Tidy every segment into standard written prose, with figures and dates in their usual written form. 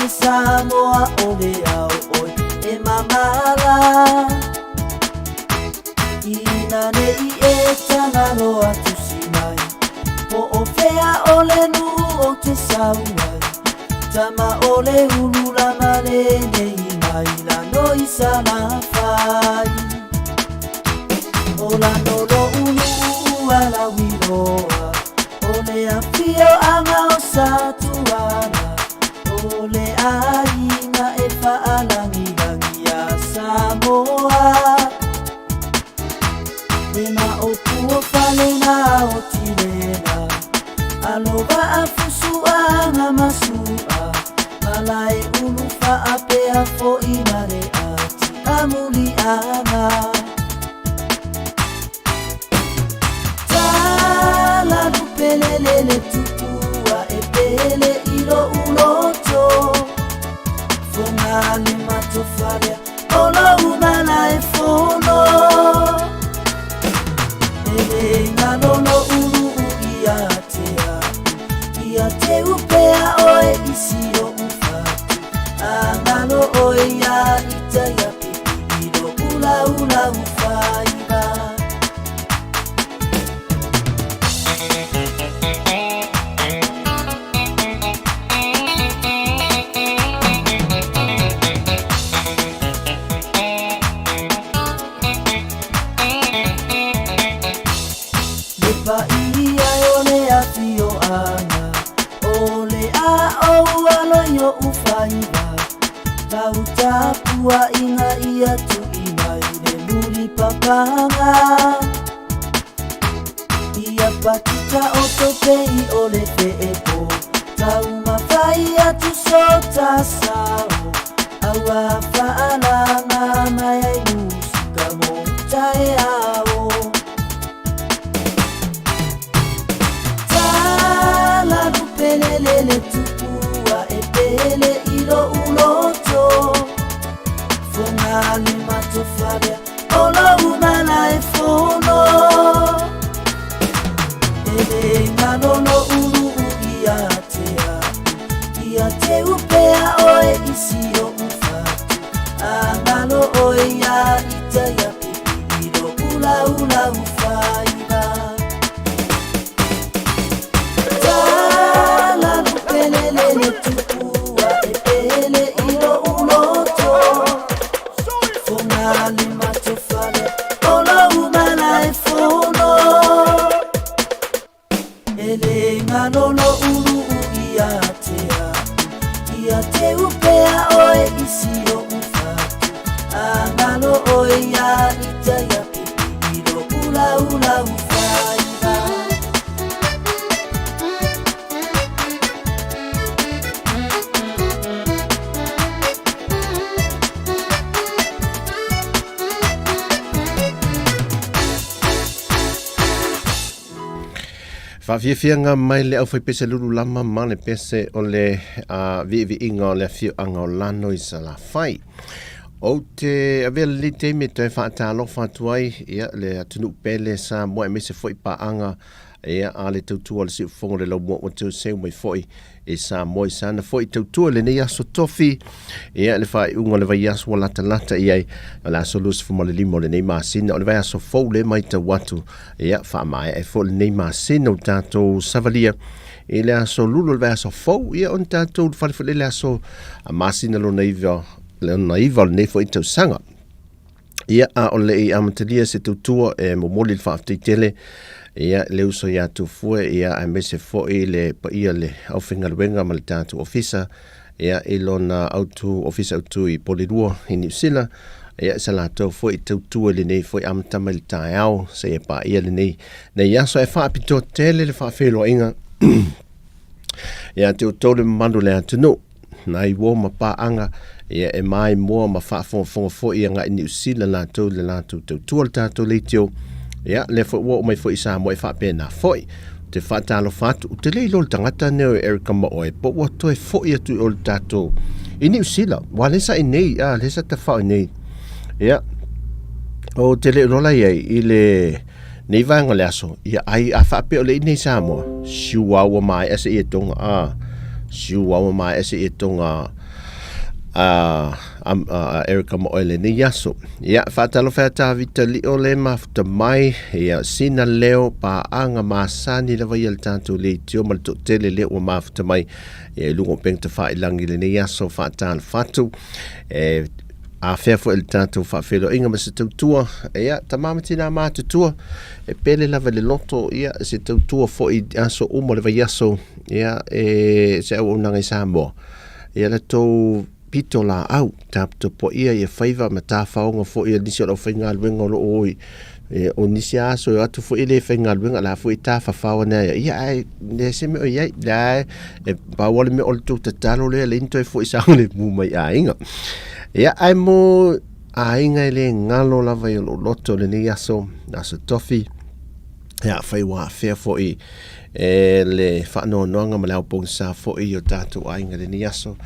Mai Samoa o le au oi e mamala Ina nei e tangalo atu sinai Po o fea o le nu o te sauai Tama o le ulula male nei mai la noi sana fai O la nolo ulu ala wiloa O le afio anga o satuana O le aina e faalangi a Samoa E na o pua falena o tirena Aloha a fusuanga masua Malai ulu faapea fo imare ati amuli anga Tala lupelele tupua e pele ilo uloto Fonga le matofalea Ola umana e fono Ele ngalono ulu iatea Ia upea oe isi o ufatu Angalo oe ia ita ya pipiro Ula ula ufaiba Lepa ia ole a fio anga Ole a o alo yo ufaiba Tautapua inga ia tu inai ne muri papanga Ia patita o topei ole feepo Tau mawhai atu sota sao Awa whaalanga mai ai musika mo tae ao Tala lupelele tupua e pele ilo uloto Fonga le matofalea Ola umana e fono Ele ngalono ulu iatea Ia upea oe isi o ufatu Angalo oe ia ita ya pipiro Ula ula ufaiba Tala lupelele tupua e pele ilo uloto Fonga le matofalea Ola umana e fono Ele ngalono ulu iatea Ia upea oe isi o ufatu Angalo oe ia ita ya pipiro Ula ula ufaiba Whawhiawhianga mai le au whai pese lulu lama ma le pese o le vi inga o le whio anga o lano i sa la whai. O te avea li te me te whaatalo whatuai ia le atunu pele sa moe me se whoi pa anga ia a le tautua le siu whongo le Laumua Nz seu mai whoi e sa moe sa na whoi tautua le nei aso tofi ia le whai unga le vai aso lata lata iai le aso lus fuma le limo le nei maasina o le vai aso fau le mai ta watu ia wha mai e fo le nei maasina o tatou savalia e le aso lulu le vai aso fau ia on tatou le aso a maasina lo naiva le nei fo i tau sanga ia a o le i amatalia se tautua e momoli le whaafteitele ia le uso ia tu fue ia a mese fo i le pa ia le au whinga luenga ma le tātu ofisa ia i lona autu ofisa autu i Polirua i New Zealand ia sa la tau fo i tautua le nei fo i amatama le tae au se ia pa ia le nei nei aso e whaapito tele le whaafelo inga ia te utole mandu le atunu na i wo ma pa anga ia e mai mua ma whaafonga fo i anga i New Zealand la tau le la tautua le tātu le tio ia le fo wo mai fo isa mo e fa pena foi te fatalo fatu te le lo tangata ne Erika ma oi po wo to e fo ia tu o tato i New Zealand wale sa nei le sa ta fa nei ia o te le rola ia i le nei vanga le aso ia ai a fa pe o le nei sa mo shiwa wa mai ese e tonga shiwa wa mai ese e tonga Erika mo ele ni yaso. Ia whaatalo whaata vita li o le mafuta mai. Ia sina leo pa anga masani lewa i al tātou le tio mal to tele leo o mafuta mai. Ia lungo peng te wha ilangi le ni yaso whaatana whatu. A whewho el tātou whawhelo inga ma se tautua. Ia tamamati nā mātutua. Pele lava le loto ia se tautua fo i aso umo lewa yaso. Ia se au unanga i Samoa. Ia le tau pito la au tapto po ia ia faiva ma ta faonga fo ia nisi o whainga luenga o oi o nisi aso e atu fo ile whainga luenga la fo i ta whawhawa nea ia ai ne se me o iai la pa wale me ol tu tatalo le linto e fo i sao le mu mai a inga ia ai mo a inga le ngalo lava i o loto le ni aso tofi ia whaiwa whea fo i le whano noanga ma leo pong sa fo i o tatu a inga le ni aso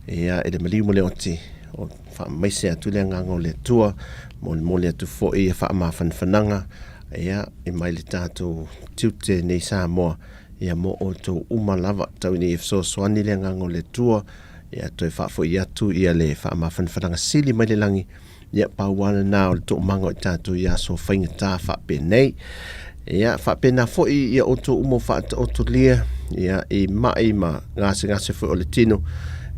ia e le maliu mo le oti o wha maise atu le ngango le tua mo le atu fo i e wha ma whanwhananga ia e mai le tātou tiute nei Samoa ia mo o tō umalava tau ni so swani le ngango le tua ia toi wha fo i atu ia le wha ma whanwhananga sili mai le langi ia pauana nā o le tō mango i tātou ia so whainga tā wha penei ia wha pena fo i ia o tō umo wha o tō lia ia i mai ma ngase fo o le tino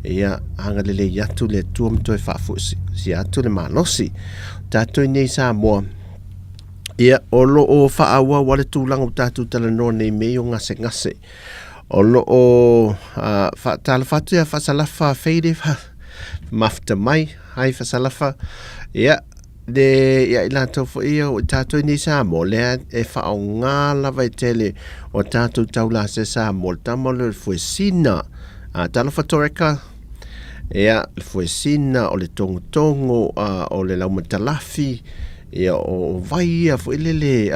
ia hanga le yatu le tuam toi whaafusi si atu le malosi tātou nei Samoa ia o lo o whaaua wale tūlanga o tātou tala no nei mei o ngase o lo o tala whatu ia whasalafa feire mafta mai hai whasalafa ia le ia ilatou fo ia o tātou nei Samoa lea e whaau ngā lava i tele o tātou taula se Samoa tamalo le fuesina tala whatoreka ia le fuesina o le tongo o le lauma talafi ia o vai ia fo ilele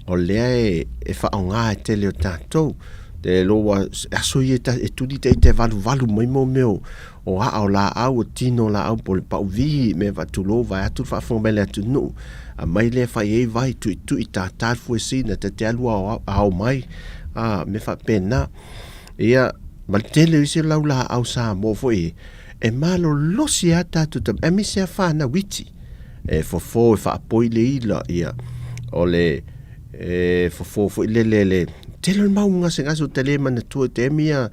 o lea e whaonga e tele o tātou te loa aso i e tuli te valu mai mo meo o o la au o tino la au po le pau vi me vatulo vai atu whaafongmele atu nu a mai le whai e vai tu i tātār fuesina te te alua au mai me wha pena ia mal tele isi lau la au sa mo fo e malo losi a tātou tam e misi a whana witi fo e wha apoi le ila ia o le fo le tele maunga se ngaso tele mana tua te mia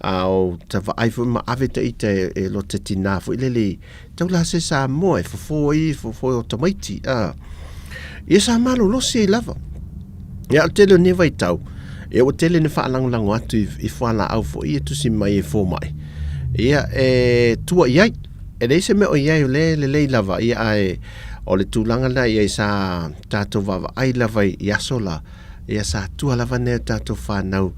o ta vai fo ma aveta ite lo te tina fo le tau la se sa mo fo o tamaiti ia sa malo losi e lava ia o tele ne vai tau e o tele ne whaalangulango atu i whala au fo ia tusi mai e fo mai ia tua iai e leise me o iai o le lava ia o le tūlanga la ia sa tātou wawa ai lava i asola ia sa tua lava ne tātou whanau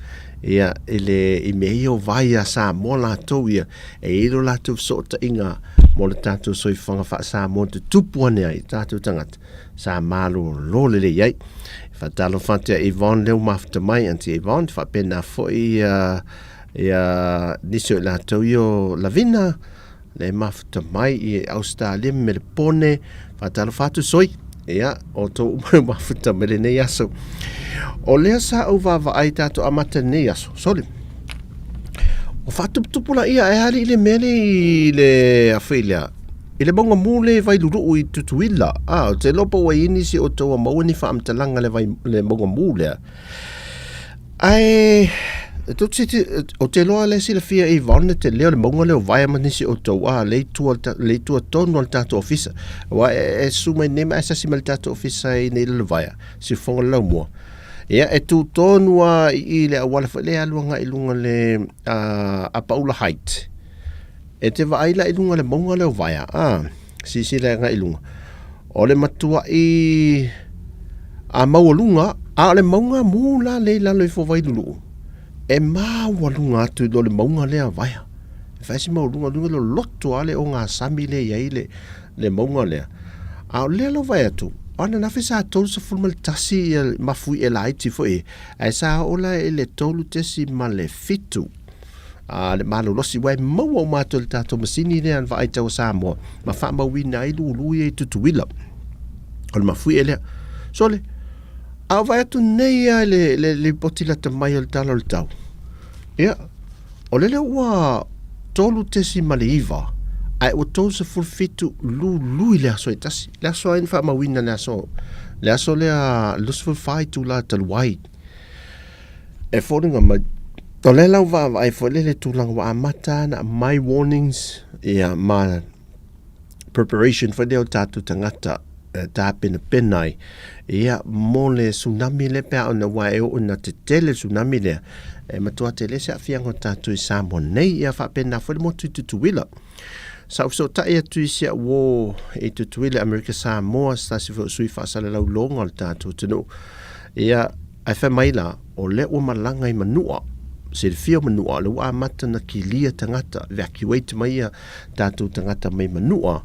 ia i mei o vai a sa mo la tau ia ilo la tu so ta inga mo le tātou soi whanga wha sa mo te tupuane ai tātou tangata sa malo lo le iai Fatalo fatia Yvonne leo mafta mai anti Yvonne fa pena foi ia niso la toyo lavina le mafta mai i Australia me le pone fatalo fatu soi ia o to mafta me le ne yaso o le sa o va ai tato amata ne yaso soli o fatu tupula ia e hali le mele le afilia ile bonga mule vai lulu i tutuila te lopo wa ini si o toa mauni fa amtalanga le bonga mule ai o te loa le si le fia i vaone te leo le bonga leo vai amanisi o toa le tua tonu al tato ofisa wa suma nema esa si mal tato ofisa i ne le vai si fonga laumua ia e tu tonu i le awala fa le aluanga ilunga le a Paula Height e te waaila i lunga le maunga leo vaia si le nga i lunga o le matua i a maua lunga le maunga mula le lalo i fo vai lulu e maua lunga atu do le maunga lea vaia e faisi maua lunga lo loto ale o ngā sami le iai le maunga lea o le lo vaia tu ana nafi sa tolu sa fulma tasi mafui e laiti fo e sa ola e le tolu tesi ma le fitu le malo losi wai maua o mātou le tātou masini le an vai tau Samoa ma wha mawina i lului e tutuila o le mafui e lea so le a vai atu nei a le potila ta mai o le tala o le tau ia o le ua tolu tesi ma le iwa ai o tau se fulfitu lui le aso e tasi. Le aso ain wha mawina le aso. Le aso le a lusful fai tu la taluai. E whoringa mai. O le lau wa ai fo le tūlanga wa amata na my warnings ia ma preparation for leo tātou tangata tā penai ia mo le tsunami le pea o na wae o na te tele tsunami le matua te le se afiango tātou i Samoa nei ia wha pena fo le mo tutuwila. Sa so ta ia tu sia wo e tutuwila America Samoa stasi fo sui fa sala lau longa le tātou tino ia ai wha maila o le o malanga i manua se le fia manua le wa mata na kilia tangata evacuate mai ia tātou tangata mai manua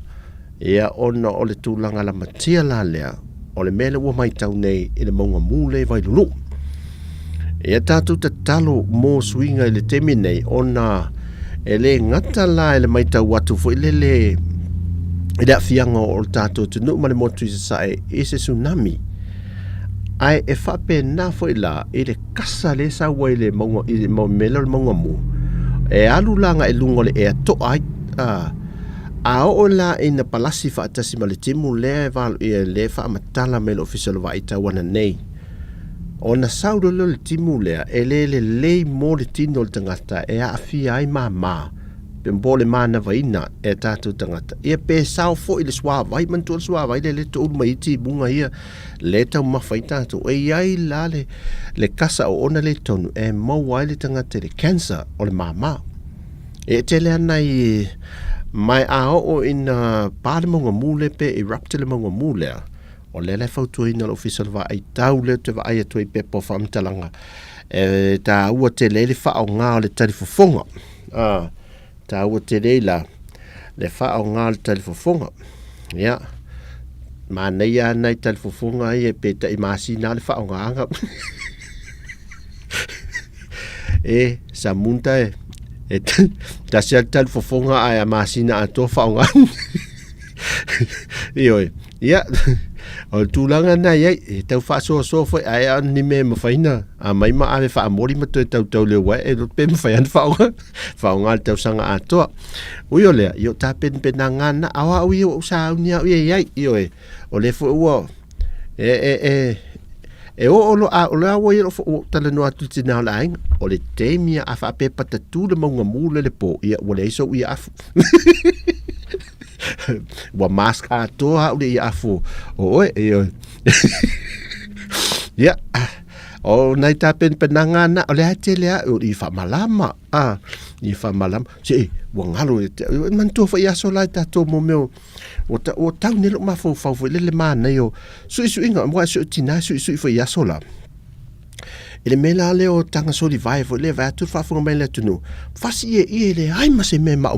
ia ona o le tūlanga la matia la lea o le mele ua mai tau nei i le maunga mule vai lulu ia tātou te talo mō suinga i le temi nei ona e le ngata la i le mai tau watu fo i le afianga o le tātou tunu ma le motu i se sae i se tsunami ai e whape nā fo i la i le kasa le sa wai le maunga i le mele le maunga mu e alu langa e lungo le e to ai a o la ina palasi fa atasi ma le timu le valu i le fa amatala me le official wa ita wana nei ona saudo le timu le e le mo le tino le tangata e a afia ai ma pe le mana vaina e tātou tangata ia pe sao fo i le swa vai mantua swa vai le to mai ti bunga ia le tau mawhai tātou e iai la le kasa o ona le tonu e mau wai le tangata le cancer o le mama e te le ana i mai a o ina pāre maunga mule pe erupte le maunga mule o le fautua ina le official va ai tau le te va ai atu i pepo whamtalanga e ta ua te le wha o ngā o le tarifofonga ta ua te leila le wha o ngā le tarifofonga ia ma nei a nei tarifofonga i e peta i masina le wha o ngā anga e sa munta e ta sia tarifofonga ai a masina a tō wha o ngā ioi ia o tūlanga nei e tau wha so foi ai an ni me mawhaina a mai ma ave wha amori ma tau leo wai e lo pe mawhaian wha o ngā tau sanga a toa ui o lea i o tā pen na ngana awa ui o sa au nia ui e iai i o e o le fo ua e o lo a o le awa i o fo tala no atu tina o la ainga o le teimia a wha pe patatu le maunga mule le po ia o le iso ui afu wa mask a toa ule i afu o e ia o nai ta pen penanga na o le ate lea o i fa malama i fa malama se wa ngalo man to fa ia so lai ta to mo meu o tau ne lo ma fo le mana yo su inga mo su tina su fa ia so la ele mela le o tanga so di vai fo le va tu fa fo mai le tunu fasi e le ai ma se me mau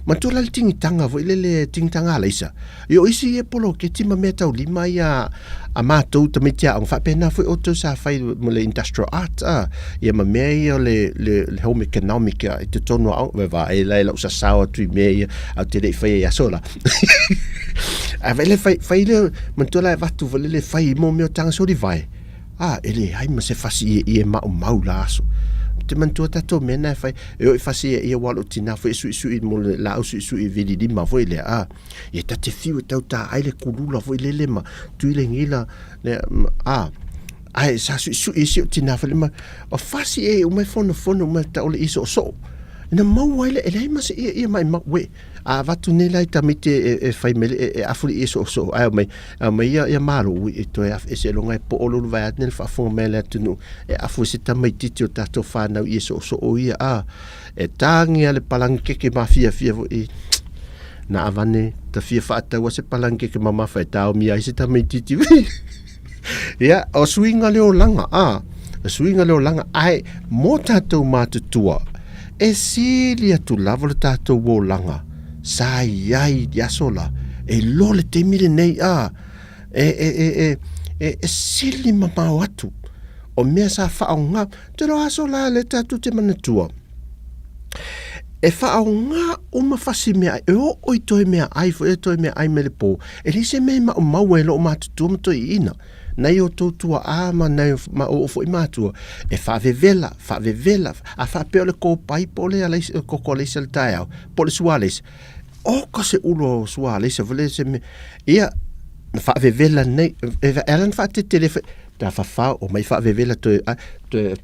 ma tu la tingi tanga fo le tingi tanga la isa yo isi e polo ke tima meta o lima ia a ma tu te metia on fa pena fo o tu sa fai mo le industrial art ia ma me ia le home economic e te tono au va e la sa sa tu me a te le fai ia sola a vele fai le ma tu la va tu le fai mo me tanga so di vai ele ai ma se fasi e mau laso te mantua tato mena fai e fasi e walo tina fo su mo la su vidi di ma foi le e tate fiu tau ta ai le kulula foi le ma tu le ngila le ai sa su tina fo le ma o fasi e o mai fono ma ta o le iso so na mau ai le ai ma se e mai ma we va tu ne lai tamite e fai mele e afuri e so ai mai ia maru e to e se longa e po olu vai atnel fa fo mele tunu e afu se tamai titi o tato fa na i so o ia e tangi ale palanke ke mafia vo e na avane ta fia fa ta wa se palanke ke mama fa ta o mi ai se tamai titi ia o swinga le o langa swinga le o langa ai mo tato matutua e silia tu lavo le tato wo langa sai ai dia sola e lole te mire nei e sili mama watu o mea sa whaonga te roa sola le tatu te manatua e whaonga o mawhasi mea e o i toi mea ai fo e toi mea ai mele po e lise mea ma o mau e lo o matutua mato i ina nei o tautua ma nei ma o fo i matua e whawevela a whapeo le ko pai po le alais ko le sel taiao po le suales ka se ulo sua le se vele se me ia na fa vevela nei elan fa te telefone ta fa o mai fa vevela to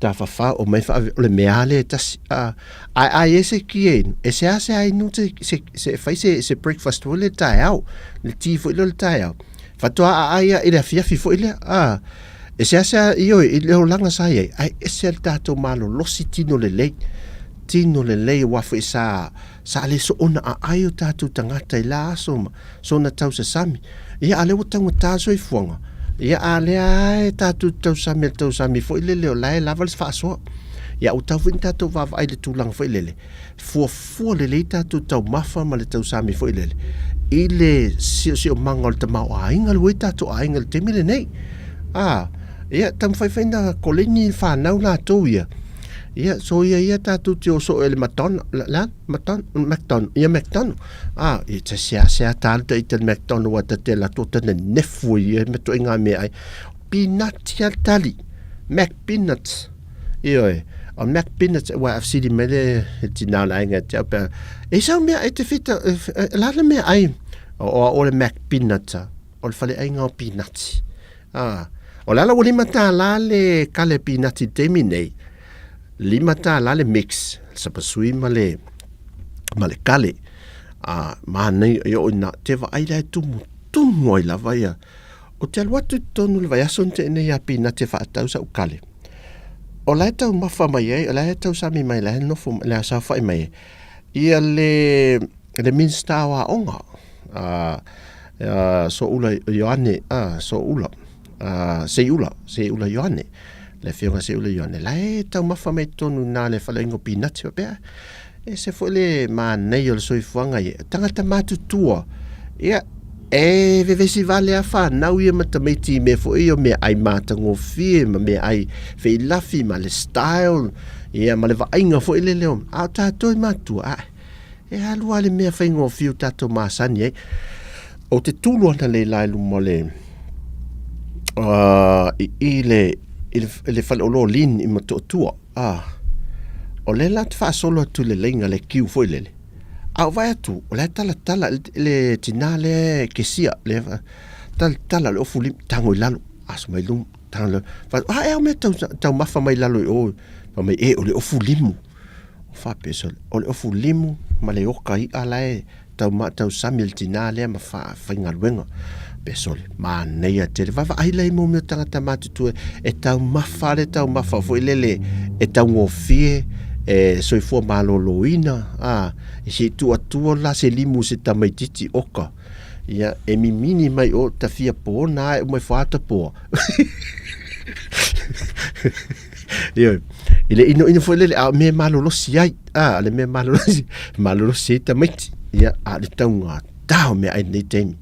ta fa o mai fa le meale ta ai ese kien ese ase ai nu se fa se breakfast vole ta au le ti fo le ta au fa to ai ila fia fi fo ile ese ase io ile o langa sai ai ese ta to malo lo sitino le tino le wa fo sa le so ona ai o ta tu tangata ila so na tau se sami ia ale o tanga ta so i fuanga ia ale ai tatu tau sami fo ilele o lai lava le faso ia o tau vinta to va ai le tulang fo ilele fo le tatu tau mafa ma le tau sami fo ilele ile si o mangol te mau ainga le tatu ainga le temile nei ia tam fai na koleni fa nau la to ia so ia tatu tio so ele maton ia macton it's a sia tal te macton wa te la to te nefu ia me to inga me ai peanut ya tali mac peanuts ia on mac peanuts wa fcd mele tina la inga te pa e sa me ai te fita la me ai o le mac peanuts o le fale inga peanuts o la o le mata la le kale peanuts terminate lima ta la le mix sa pasui male kale ma nei yo na te va ai lai tu ngoi la vai o te watu tonu le vai ason te nei api na te fa tau sa kale o lai tau mafa mai o lai tau sa mi mai la no fo la sa fa mai ia le minsta wa onga so ula yoane so ula se ula yoane le fionga se ule yone la tau mafa mai tonu na le falengo pinati pe se fo le ma nei o so ifuanga tangata matu tua ia ve si vale a fa na ia mata meti me fo io me ai mata ngo fi me ai fe lafi ma le style ia ma le va inga fo ile leo a ta to matu alu ale me fa ngo fi ta to ma sani o te tulu na le lai lu mole ele fale o lin i matotua o le la fa solo tu le lenga le kiu foi lele au vai tu o le tala le tinale kesia le tala le ofulim tango lalo asmai lum tala fa e me tau mafa mai lalo o pa mai o le ofulimu fa pesol o le ofulimu ma le okai ala tau samil tinale ma fa ngaluenga pesole ma nei te va ai lei mo me tangata matu tau mafa fo lele tau ngofie so fo maloloina si tu la se limu se tamaititi oka ia mini mai o tafia po na mo fata po ia ile ino fo lele me malolo si ai le me malolo si tamaiti ia le tau tau me ai nei temi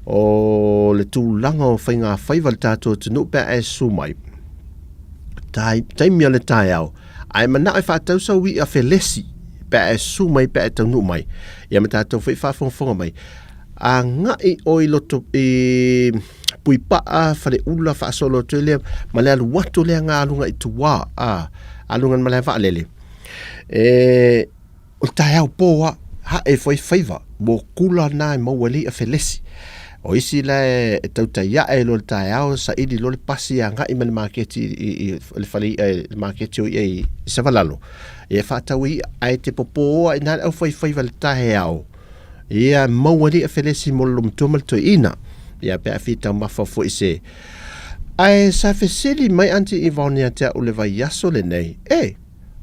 o le tūlanga o whainga whaiva le tātou tunu pe e sumai taimi le tai au ai mana ai whātau sa wi a whelesi pe e sumai pe e taunu mai ia ma tātou whai whawhonga mai a ngai o i loto pui paa whare ula whaasolo tu lea ma le alu watu lea ngā alunga i tuwa alungan ma le whaalele o tai au pōa ha e whaiva mo kula nai mawali a whelesi o isi le tauta ia lo tai au sa ili lo le pasi a ngai ma le marketi le whali le marketi o i savalalo e whātaui ai te popo ai nai au whaiva le tai au ia mawali a whelesi mo lumtumal to ina ia pe a fita mafa fo ise ai sa fesili mai anti Ivonia te o le vai yaso le nei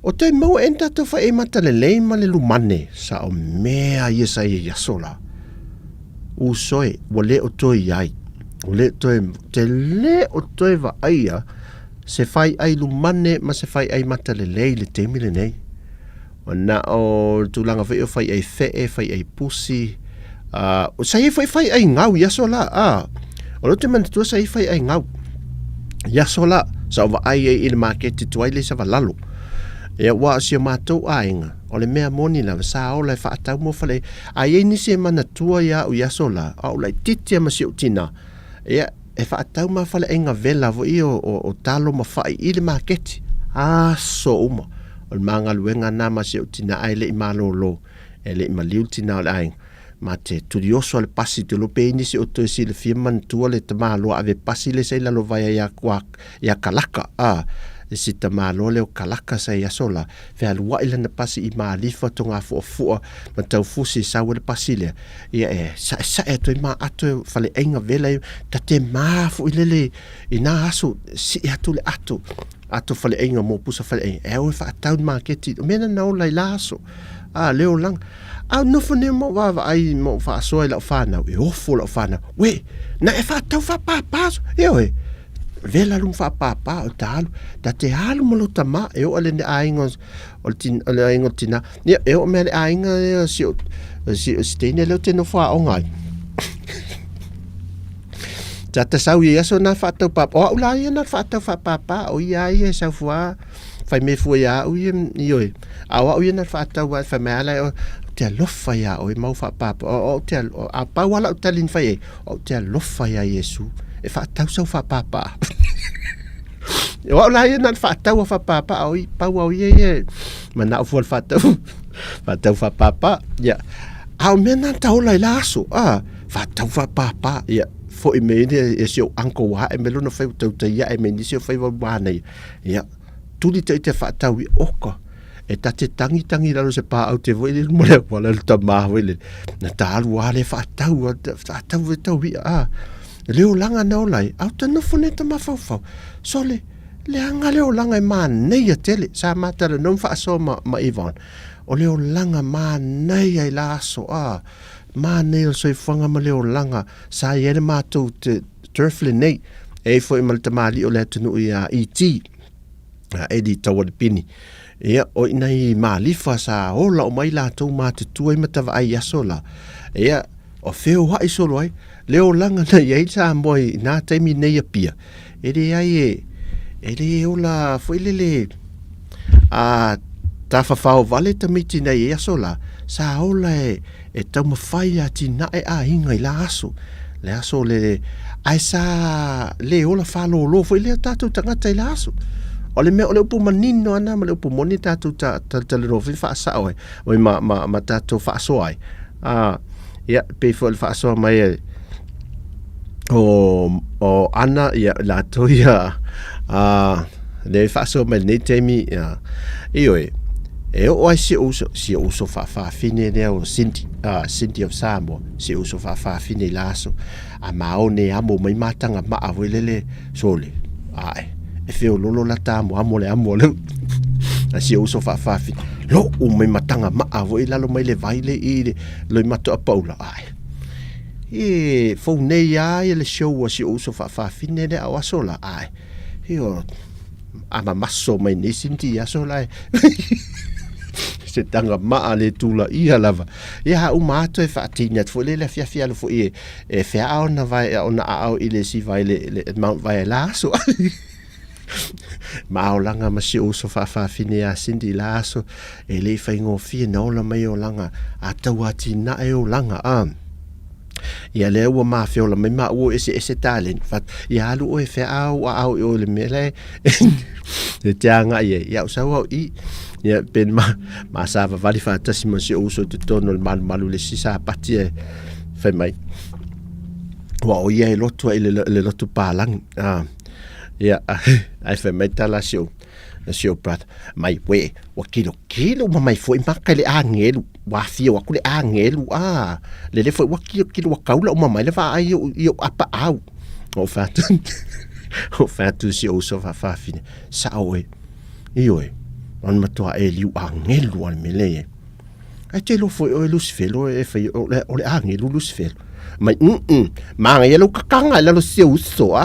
o te mau enta to fa e mata le lei ma le lumane sa o mea ia sa ia yasola u soe wale o toi ai wale toi te le o toi va aia se fai ai lumane ma se fai ai mata le lei le temi le nei o na o tulanga fai o fai ai fee fai ai pusi o sa ia fai ai ngau yasola o lo te mantua sa ia fai ai ngau yasola sa o va ai il market tuai le sa valalo e wa si matou ainga o le mea moni la sa o le fa tau mo fale ai ni se mana tua ya o ya sola o le titi ma si utina e fa tau ma fale enga vela vo io o talo ma fa i le market so uma o manga luenga na ma si utina ai le malolo e le maliu tina o le ainga ma te tudioso le pasi te lo peini si o to si le firman tua le tamalo ave pasi le sei la lo vai ya kalaka si tamalo le o kalaka sai ya sola fe alua ile na pasi I malifa tonga fo ma tau fusi sa le pasi le ia sa e to ma ato fale enga vela ta te ma fu ile ina aso si atu le ato fale enga mo pusa fale e o fa tau market mena no lai laso leo lang no fone mo va ai mo fa so la fana e ofo la fana we na e fa tau fa pa e vela lum fa pa o talo da te halu mo lo tama e o le ainga o le ainga tina e o me ainga si tene lo te no fa o ngai ta sau ia so na fa tau pa o la ia na fa tau fa pa o ia sa fa fai me fu ia o io awa o ia na fa tau fa me ala te lofa ia o mau fa pa o te a pa wala o talin fai o te lofa ia Yesu e fa tau so fa pa o la ia na fa tau fa pa o pa o ia mana o fa tau fa pa ia au mena tau lai laso fa tau fa pa ia fo I me e sio anko wa e melo no fai tau te ia e me ni sio fai wa nei ia tuli te fa tau I oka e ta te tangi la se pa au te voi mo le wala ta ma wele na ta alu ale fa tau wi leo langa no lai au ta no fone ta ma fau sole le anga leo langa ma nei a tele sa mata le non fa so ma Ivan o leo langa ma nei ai la so ma nei so I fanga ma leo langa sa yele ma to turfle nei e foi mal tamali o le tunu ia ET edi tawad pini ia o inai malifa sa ola o mai la tau ma te tuai matawa ai asola ia o feo wa isolo ai leo langa na ia sa moi na taimi nei pia ere ai ere ola foi lele ta fa vale ta miti nei asola sa ola e tau mafai ati na inga I la aso le aso le ai sa le ola fa lo foi le tatu tangata I la aso o le mea o le upu manino ana ma le upu moni tatu ta le rofi fa sa o ma tatu fa so ai ia pe fo le fa so mai o ana ia la to ia le fa so mai ne temi e o ai si uso fa fine le o Cindy of Samoa si uso fa fine laso a maone amo mai matanga ma avulele sole ai e feo lolo la tamo amole a si uso fa lo o mai matanga ma avo I lalo mai le vaile I le mato a paula ai e fo nei ai le show si uso fa fine le a sola ai io ama masso mai ne sinti a sola se tanga ma le tula ia lava ia o mato e fatina fo le fia lo fo e fea ona vai ona au I le si vai le mount vai laso ma o langa ma si uso fa fine a Cindy laso e le fai ngo fia na ola mai o langa a tau ati na e o langa ia le ua ma feo la mai ma o ese talent fat ia alu o e fea au o le mele e te anga ia usau au I ia pen ma sa va vali fa tasi ma si uso te tono le malu le si sa pati e fai mai wa o ia e lotu le lotu palang ia ai fai mai tala sio prat mai we wa kilo ma mai foi maka le angelu wa fia wa kule angelu le foi wa kilo wa kaula o mai le va ai io apa au o fatu si o so fa fine sa oe io on matua e liu angelu al mele ai te lo foi o Lucifelo e fai o le angelu Lucifelo mai ma ngai lo kakanga la lo si uso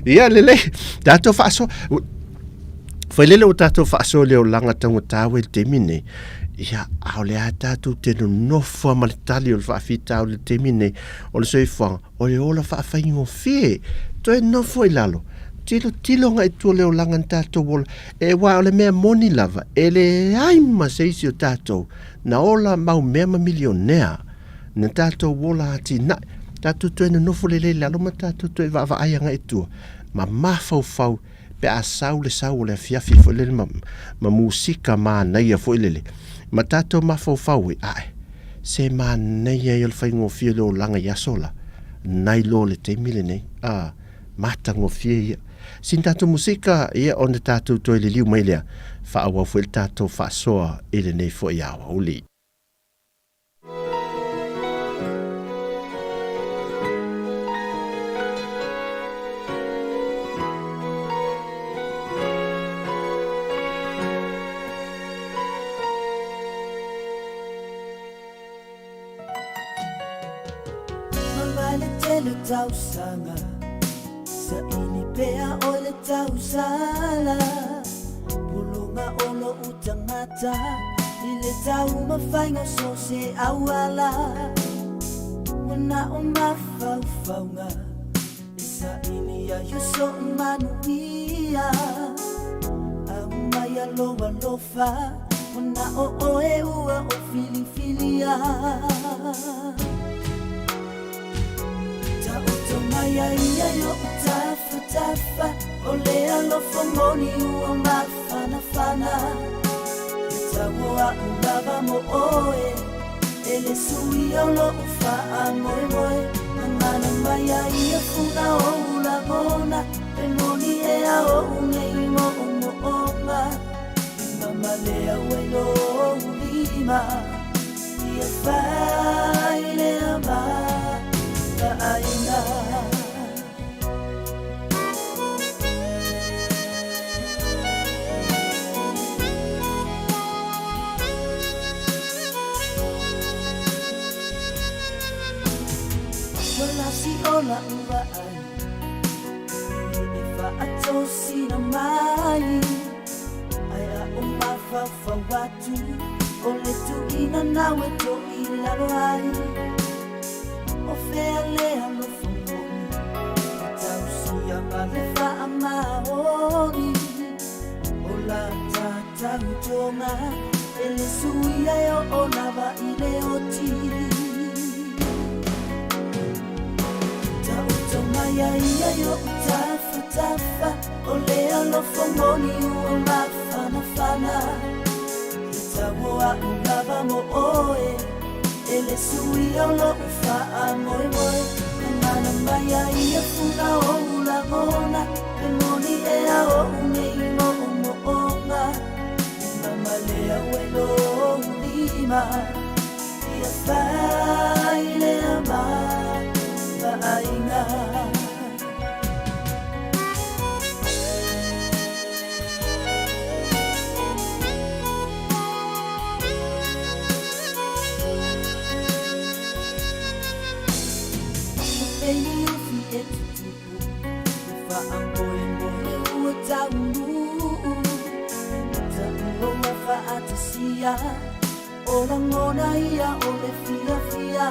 ia lele tato faso foi lele o tato faso le o langa tango tawe te mine ia au le tato te no fo maltali o fa fita o le te mine o le soifa o le ola fa fa ingo fie to e no foi lalo tilo ngai tu le o langa tato wol e wa o le mea moni lava e le ai ma seisi o tato na ola mau mea milionea na tato wola ati na tato to no fo le lalo ma tato to va ai nga e tu ma fau pe a sau le fiafi fo le ma musika ma nei fo le ma tato ma fau ai se ma nei e le fai ngo fie lo langa ya sola nai lo le te mile nei mata ngo fie sin tato musika ia on de tato to le liu mai le fa awa fo le tato fa soa ele nei fo ia wa uli le tau sanga sa ini pea o le tau sala pulunga olo utangata i le tau mawhainga so se awala wana o mawhauwhaunga i sa ini a yuso manuia au mai a loa lofa wana o oe ua o filifilia Maya ia yo tafa o le alofa moni ua mafana Tamoa ulava mo oe ele sui o lo ufa a moe Mana maya ia funa o ula mona Pe moni e a o unei mo onga Mama lea welo o ulima Ia fai lea ma Aina Wala si ola ua ai Ifa atosi na mai Ai a umafa watu Ole tu ina nawe to ilaro ai O fea lea lo fongoni Tau sia malefa a maori O la tau tonga Ele suia eo o lava i le oti Tau tonga ia yo tafa O lea lo fongoni ua mafana Tau a ulava mo oe Ele sui o lo ufa a moe Mana maya ia funa o ula ngona Pe moni e a o unei mo onga Mama lea welo o ulima Ia fai lea ma Aina Ola ngona ia o le fia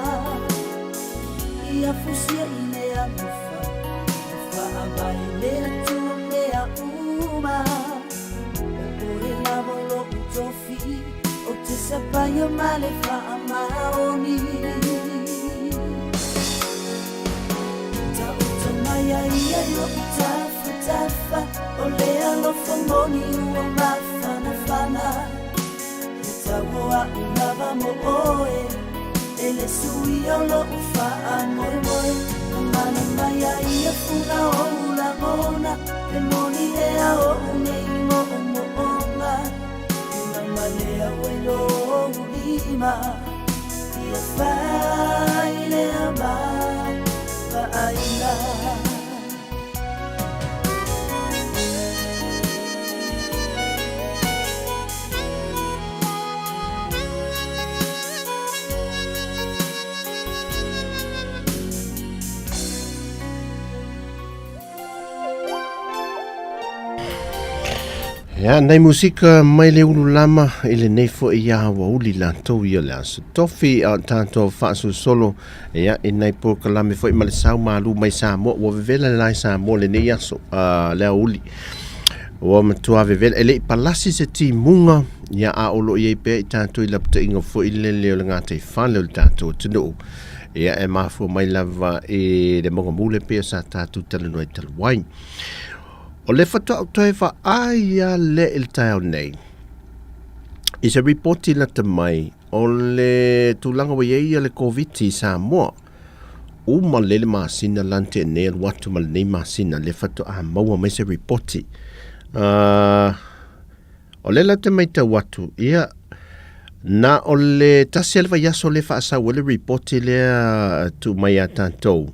Ia fusia i lea lufa Lufa a mai lea tua mea uma O le lavo lo utofi O te sapaya male fa a maoni Ta uta maya ia yo tafa O lea lo fangoni ua mafana Taua ulava mo oe Ele sui o lo ufa a moe Mana maya ia funa o ula ngona Pe moni e a o unei mo onga Mama lea welo o ulima Ia fai lea ma Aina Ya, nei musika mai le ulu lama ile nei fo ia wa uli la tau ia le asu tofi a tanto fasu solo ya nei po kalame fo i male sau malu mai Samoa wa vevela lai Samoa le nei aso le uli wa matua vevela ele palasi se ti munga ya a olo ia pe tanto i lapta inga fo ile le ngate fale le tanto tunu ya e mafo mai lava e le monga mule pe sa tatu tala no i talwai O le whatua toi wha aia le il tau nei. Is a reporti na te mai o le tūlanga wa ia le COVID i Samoa. O ma lele masina lante ne al watu ma le masina le whatua a maua mai se reporti. O le la te mai te watu, ia na o le taselva yaso le whaasa o le reporti le tu mai a tātou.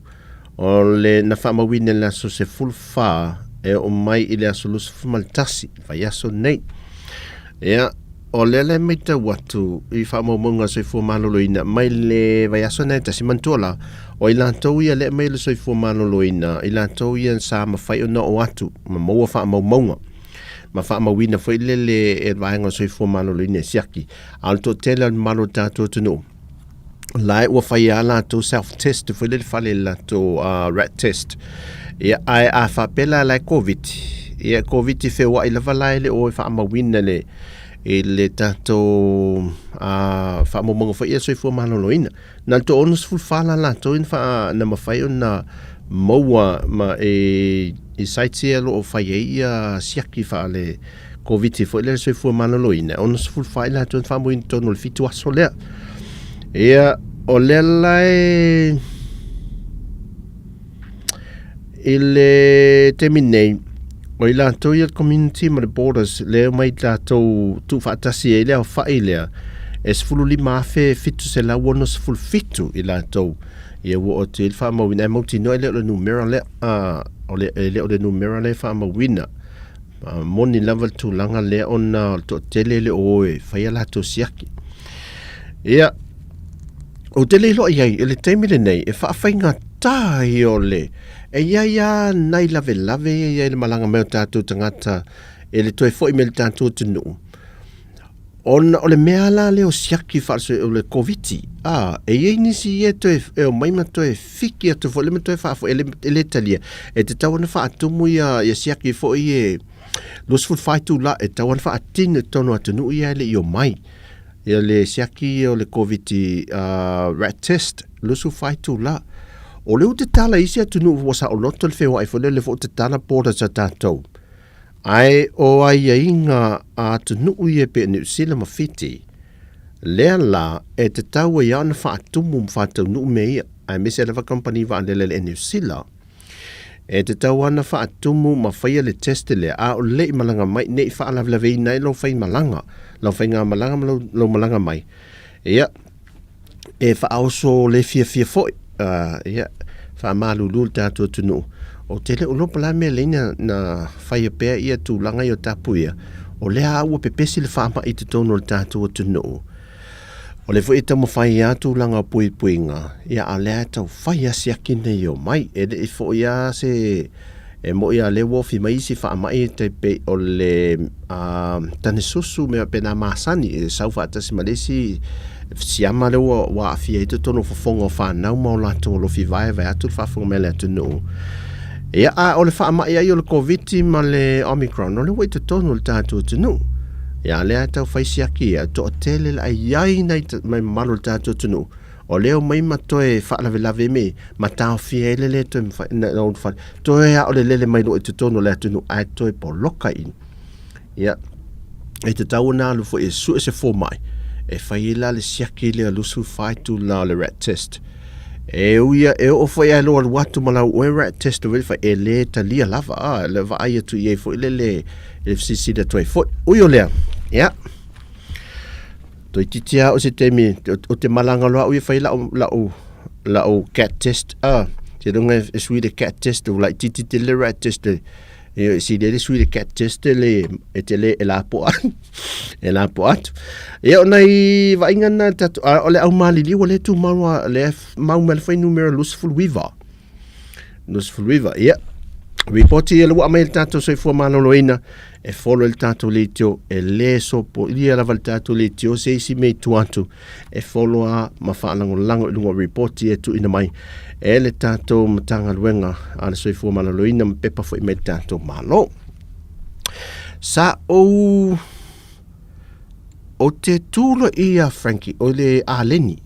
O le na whaamawine la so se full wha e o mai i le aso lusu fumaltasi, yaso nei. Ia, o le le mai te watu i whaamamunga so i fuamaloloina, mai le yaso nei tasi mantola, o i lantou ia le mai le so i fuamaloloina, i lantou ia sa mawhai o na o atu, ma maua whaamamunga. Ma whaamawina fo i le e vaenga so i fuamaloloina e siaki, alto tela malo tātou tunu. Lai ua whai a lato self-test, fo i le whale lato rat test. Ia ai a whapela lai COVID. Ia COVID i whewa i lawa lai le o i whaamawina le e le tātou whaamamunga fo i a so i fuamaloloina. Nā to onus fulwhala lato in wha na mawhai o na maua ma e saitia lo o whai e ia siaki wha le COVID i fo i le so i fuamaloloina. Onus fulwhala lato in whaamawina tono le fitu aso lea. Ia o le lai i le teminei o i lātou i al community ma le borders leo mai lātou tu whaatasi e leo whai lea e sfulu li mawhe fitu se lau ono sfulu fitu i lātou ia ua o te il whaamawina e mauti no e leo le numera lea o leo le numera lea whaamawina moni level tu langa lea ona to tele le oe whai a lātou siaki ia o te leilo iai, e le teimile nei, e whaawhainga tahi o le. E ia nai lave e le malanga meo tātou tangata, e le toi fo i me le tātou tunu. O le mea la leo siaki whaalso o le COVID-i. E iei nisi e toi, e o maima toi fiki atu fo, le me toi whaafo, e le talia. E te tawana whaatumu ia siaki fo i e, losful whaitu la, e tawana whaatine tono atunu ia le i o mai. Ia le siaki o le COVID rat test, lusu whaitu la. O leo te tala isi atunu wasa o loto le whewai fo le fo te tala borda sa tātou. Ai o ai a inga atunu ue pe ni usila mawhiti. Lea la e te tau e ana whaatumu mwhatau nu mei ai mese lewa company wa andele le ni usila. E te tau ana whaatumu ma whaia le teste le a o le malanga mai nei whaalavlavei nei lo whai malanga. Lau whai ngā malanga lo malanga mai. Ia, e whaaoso le fia foi. Ia, whaamalu tātua tunu. O tele o lopa la mea leina na whai apea ia tūlanga i o tapu ia. O lea aua pepesi le whaama i te tono le tātua tunu. O le fo ita mo whai a tūlanga pui nga. Ia a lea tau whai a siaki nei o mai. E le fo ia se... E mo ia le wofi mai si whaamai te pe o le tane susu mea pena masani e sau whaatasi malesi siama le wa afia i te tono whafonga o whanau mau lato lo fi vai atu whafonga mele atu no. Ia o le whaamai ai o le COVID ma le Omicron o le wai te tono le tātou atu no. Ia le atau whaisiaki a to tele la iai nei mai malo le tātou atu no. O leo mai matoe whaalave me ma tau fiele le toi toe a o le lele mai lo e te tono le atunu ai toi po loka in. Ia, e te tau nā lufo e su e se fō mai. E whai la le siaki le alusu whaitu la le rat test. E uia e o whai alo al watu malau o e rat test o wai e le ta lia lava le va ai atu i e fo i le FCC da toi fo. Uio lea, ia. Toi titia o se temi o te malanga loa ui whai lau cat test. Te runga e sui le cat test o lai titi te le rat test. E si le sui le cat test e te le e la po atu. E la po atu. E o nei vaingana tatu. O le au malili o le tu maua le mau mele whai numero Luciful Weaver. Luciful Weaver, ia. Reporti e lua mai le tātou soi fua maloloina e folo le tātou le tio e le sopo ia lava le tātou le tio se isi mei tuatu e folo a ma whaalango lango i lunga reporti e tu ina mai e le tātou matanga luenga a le soi fua maloloina ma pepa fo i mei tātou malo. Sa o te tūlo ia Frankie o le aleni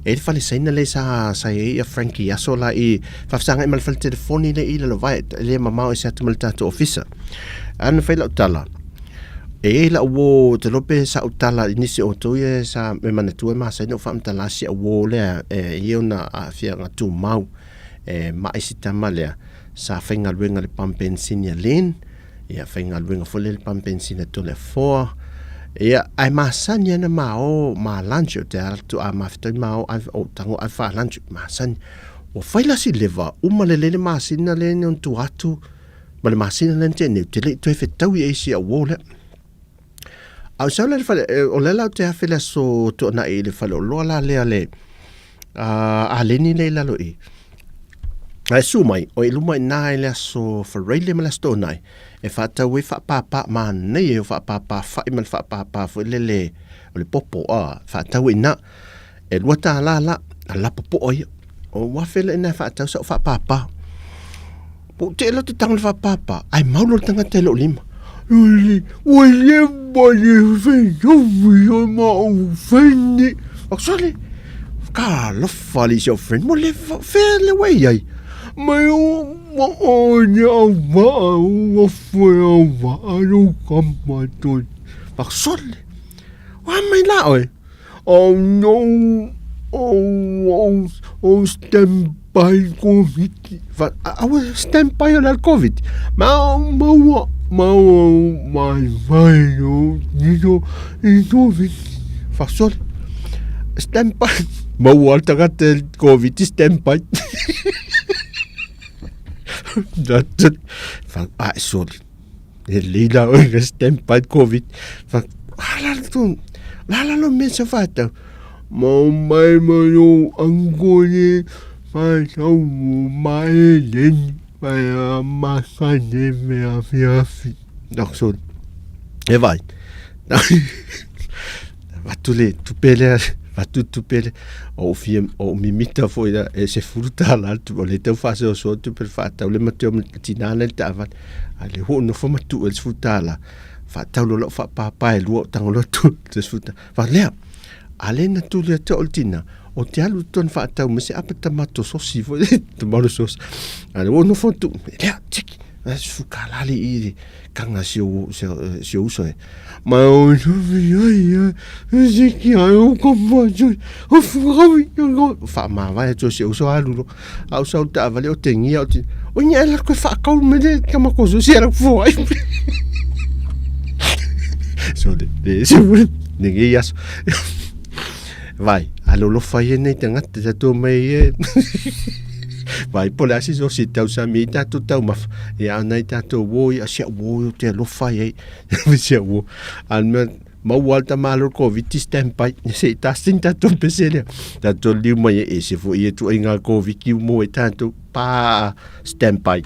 e le fale saina le sa ia Frankie aso la i fafsanga i malfal telefoni le i le vai le mamao e sa tu maltato officer ana fai la tala e la wo te lope sa utala inisi o toye sa me manatu ma sa no fam tala si wo le e ona a fia nga tu mau e ma isita malea sa fenga luenga le pampensinia len ia fenga luenga fole le pampensinia to le 4 ia ai masanya na mao ma lunch te alto a mafto mao o tango a fa lunch masan o faila si leva uma le masina le on tu atu ma le masina le te le to fetau e si a wole au sa le fa o le la te afela so to na e le fa lo la le ale a le ni le la lo e ai su mai o i luma na le so fa rele ma la sto nai e fa ta we fa papa ma nei e fa papa fa i mal fa papa fo le o le popo a fa ta we na e lua ta la popo o wa fele na fa ta so fa papa po te lo te tang fa papa ai mau lo tanga te lo lima o le bo le fe yo vi ma o fe ni o sole ka lo fa li so friend mo le fe le we ai mai o nya va o foi va no kamato par sol wa mai la oi oh no oh stand by covid va stand by la covid ma mai vai no ni par sol stand by ma walta gat covid stand by dat van sorry de lila o gestem by covid van la no mense fata mo mai mo angone fa so mai len pa ma sane me afi donc so e vai va tu pele va tu pele o fiem o mimita foi da e se fruta la tu le teu fase o so tu per fata le mateo tinana le tava ale ho no fo matu el fruta la fata lo fa papa e lo tango lo tu te fruta va le ale na tu le te oltina o te alu ton fata o se apeta mato so si foi te malo sos ale ho no fo tu le tiki su kalali i kanga si o so ma o so via se ki o como o fa ma vai to se o so alu au so ta vale o tengi o nya la ko fa ka me de kama ko so si era fo ai so de se ninguém ia vai alo lo fa ye ne tanga te to me vai po la si so si tau sa mi ta tu tau maf ya nai ta to wo ya sia wo te lo fa ye sia wo an ma walta malo covid stand by se ta sinta to pesele ta to li mo ye e se fo ye tu inga covid ki mo e tanto pa stand by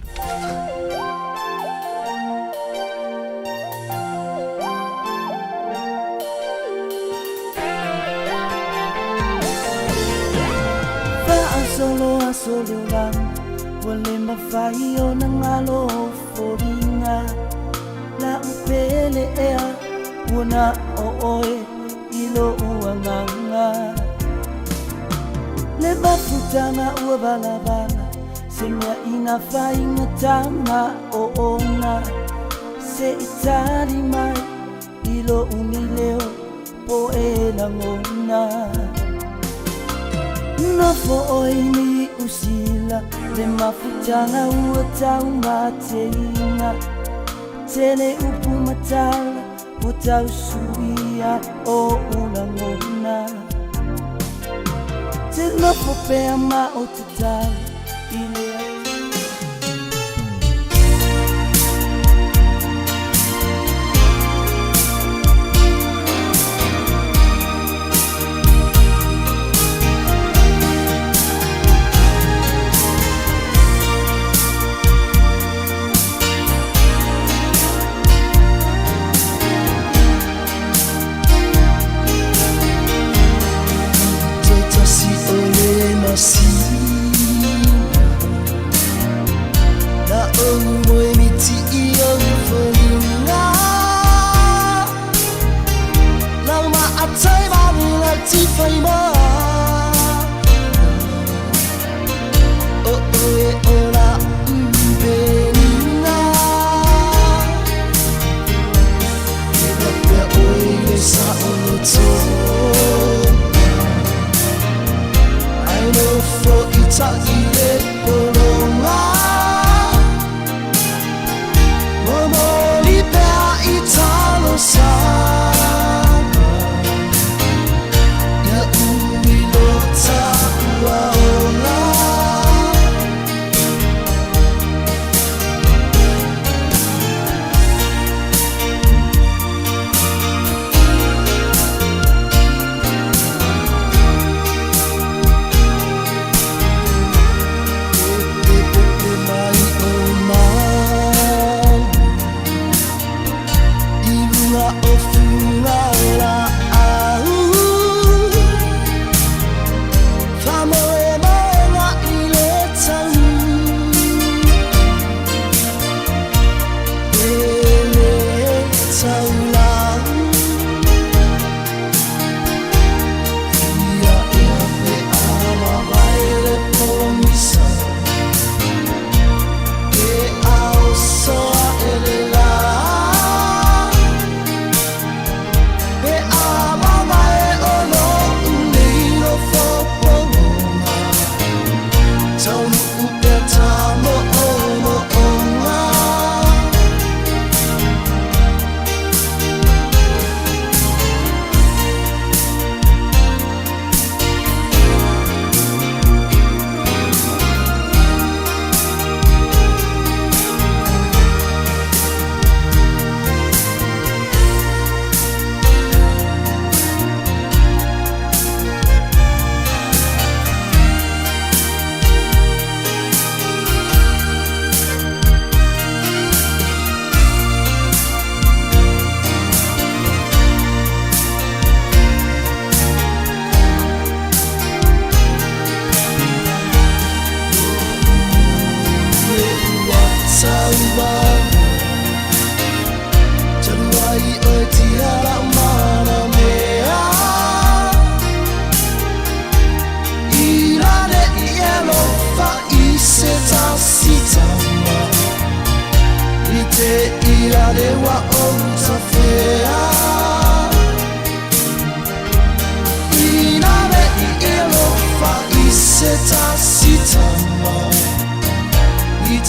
solo lang wale mafai o nangalo foringa la upele ea una oe ilo uanganga le mafutana ua balabala semia ina fai ngatama o ona se itali mai ilo unileo po e langona no fo oini usila le mafutana ua tau mateina tele upu matala o tau suia o ulangona te no fo pea ma o te tala ilea si la o emiti io folinga la ma atai ma la ti fai ma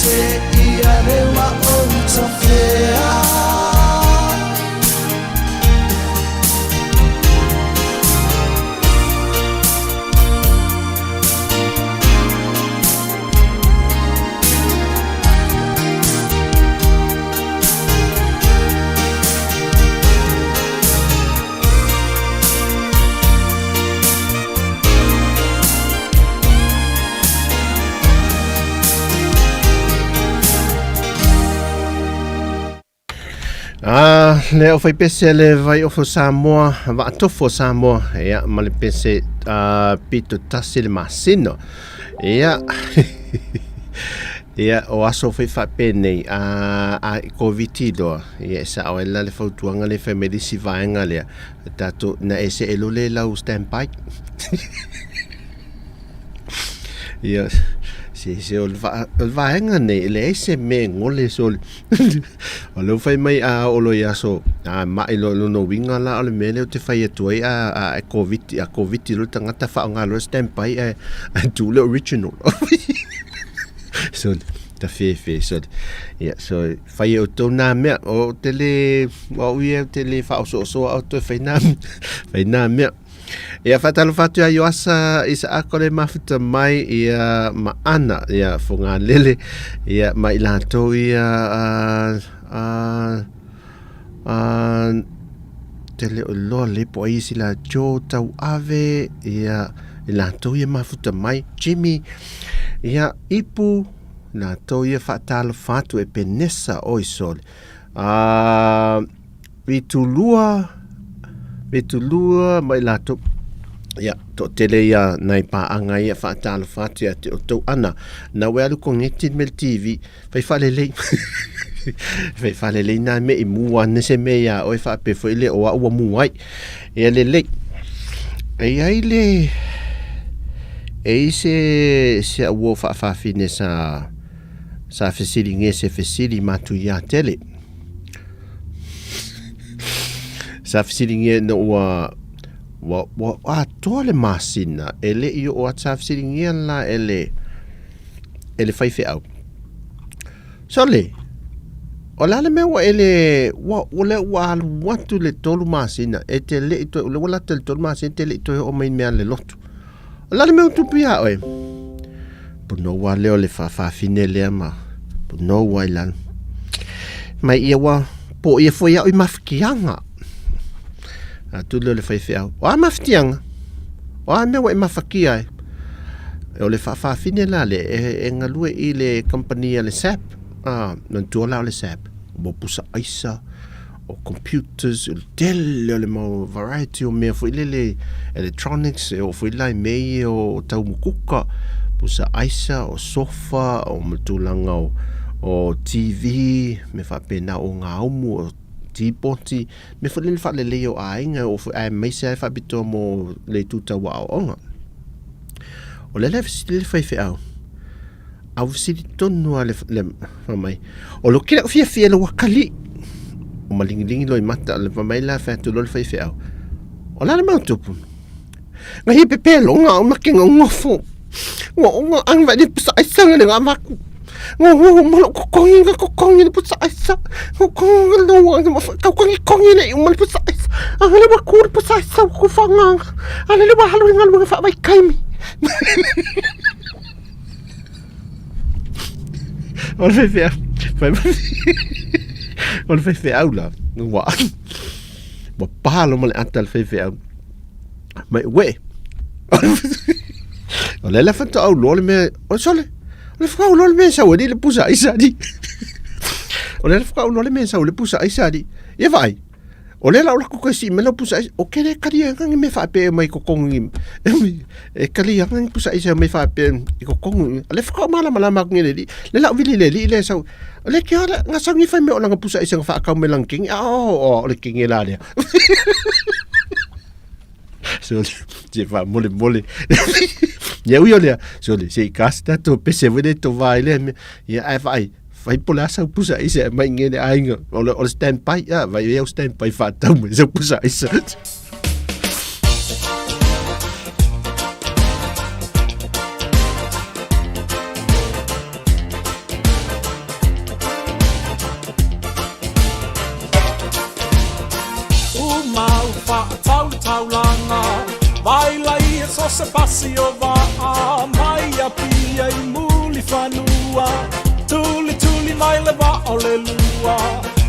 te ia rewa o ta whea. Le o fai pese le vai ofo Samoa, va tofo Samoa, ia ma le pese pito tasi le masino. Ia ia o aso fai fa pene a COVID doa. Ia sa o ela le fautuanga le family si vaenga le tato na ese elo le lau standby. Ia se o vaenga ne le ese me ngole sol. O lo fai mai a o lo yaso a mai lo no winga la o le mele o te fai atu a COVID lo tangata fa nga lo standby a tu le original. So ta fe so yeah so fai o to na me o tele o ia tele fa so o to fai na me ia fatalo fatu ai asa isa akole mafuta mai ia maana ia fonga lele ia mai lato ia tele o lo le po isi la jo tau ave ia lato ia mafuta mai Jimmy ia ipu na to ia fatalo fatu e penesa oisol Vitulua mai lato ya to tele ya nai pa anga ia fatalo fatu ya to ana na welu connected mel TV fai falele fai falele na me imua nese me ya o fa pe foi le o wa muai e le e se wo fa fine sa fesili ngese fesili matu ya tele sa fisiringe no wa tole masina ele io o sa fisiringe la ele fai fe au sole ola le me wa ele wa tu le tolu masina e te le to le wala te tolu masina te le to o mai me le lotu ola le me tu pia oi po no wa le ole fa fine le ma po no wa la mai ia wa po ia foi au mafikianga tu le fai fea o maftianga o me wa mafakia o le fa fine la le e ngalue I le company le SAP non tu la le SAP bo pusa aisa o computers o del le mo variety o me foi le electronics o foi la me o tau mukuka pusa aisa o sofa o mutulanga o TV me fa pena o ngaumu o tipoti me fole fa le leo ainga o ai mai se fa bito mo le tuta wa onga o le le fai fe au si tonu ale le fa mai o lo kila fia lo wakali o malingi lo mata le fa mai la fa tu lo fai fe o la le mautupu ngai pepe lo nga makinga ngofo ngo ang va di sa isanga le ngamaku malo kongi pusa isa kongi lo kongi le mal pusa isa ale ba kur pusa isa ko fanga ale le ba halu ngal fa bai kaimi on fait faire aula wa palo mal atal fait faire mais ouais on la fa au lo me o sole le frau lo me sa le pusa isa di o le frau lo me sa le pusa isa di e vai o le la ko si me lo pusa o ke le kalia ngang me fa pe mai ko kongi e kalia ngang pusa isa me fa pe ko kongi le frau mala mak ngele di le la vili le sa le ke ala nga sangi fa me o lang pusa isa fa ka me lang king o le king la le so je va mole ya uyo so le se casta to pese vede to vai le ya vai pola sa pusa isa mai ngene ainga o stand by ya vai eu stand by fa tau me so pusa isa so se pasi o va mai a pia I muli whanua Tuli tuli mai le va o le lua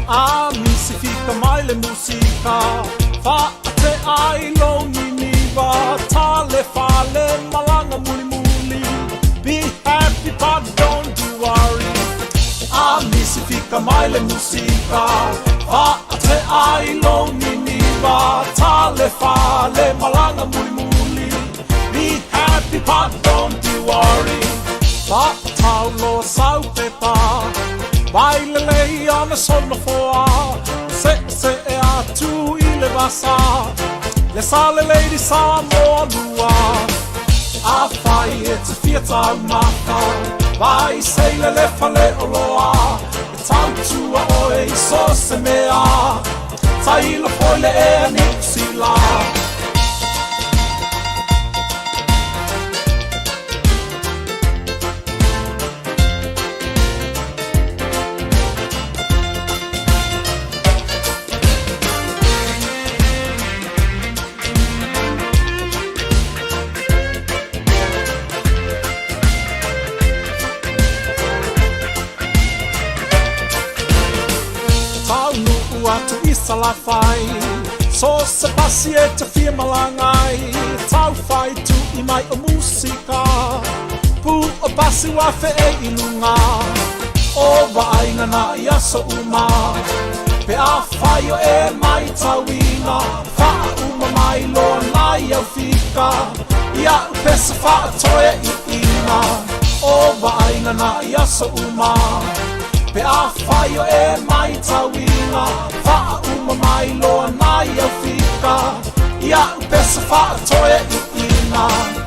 A misi fika mai le musika Fa te ai lo ni va Ta le fa le malanga muli muli Be happy but don't you worry A misi fika mai le musika Fa te ai lo ni va Ta le fa le malanga muli muli Be happy but don't you worry Fa tau lo sau te pa Vai le lei ana sono foa Se e atu I le vasa Le sale lady Samoa lua A fai e te fia tau mata Vai sei le fale o loa E tautua o e so se mea Tai lo foi le e nipsi la Atu isa la fai So se pasi e te fia malangai Tau fai tu I mai o musika Pu o pasi wa fe e ilunga O vaina na I aso uma Pe a fai o e mai tawina Fa uma mai lo nai au fika Ia upesa fa atoe I ina O vaina na I aso uma Pe a fai o e mai tawina Fa uma mai loa nai au fika Ia upesa fa atoe I ina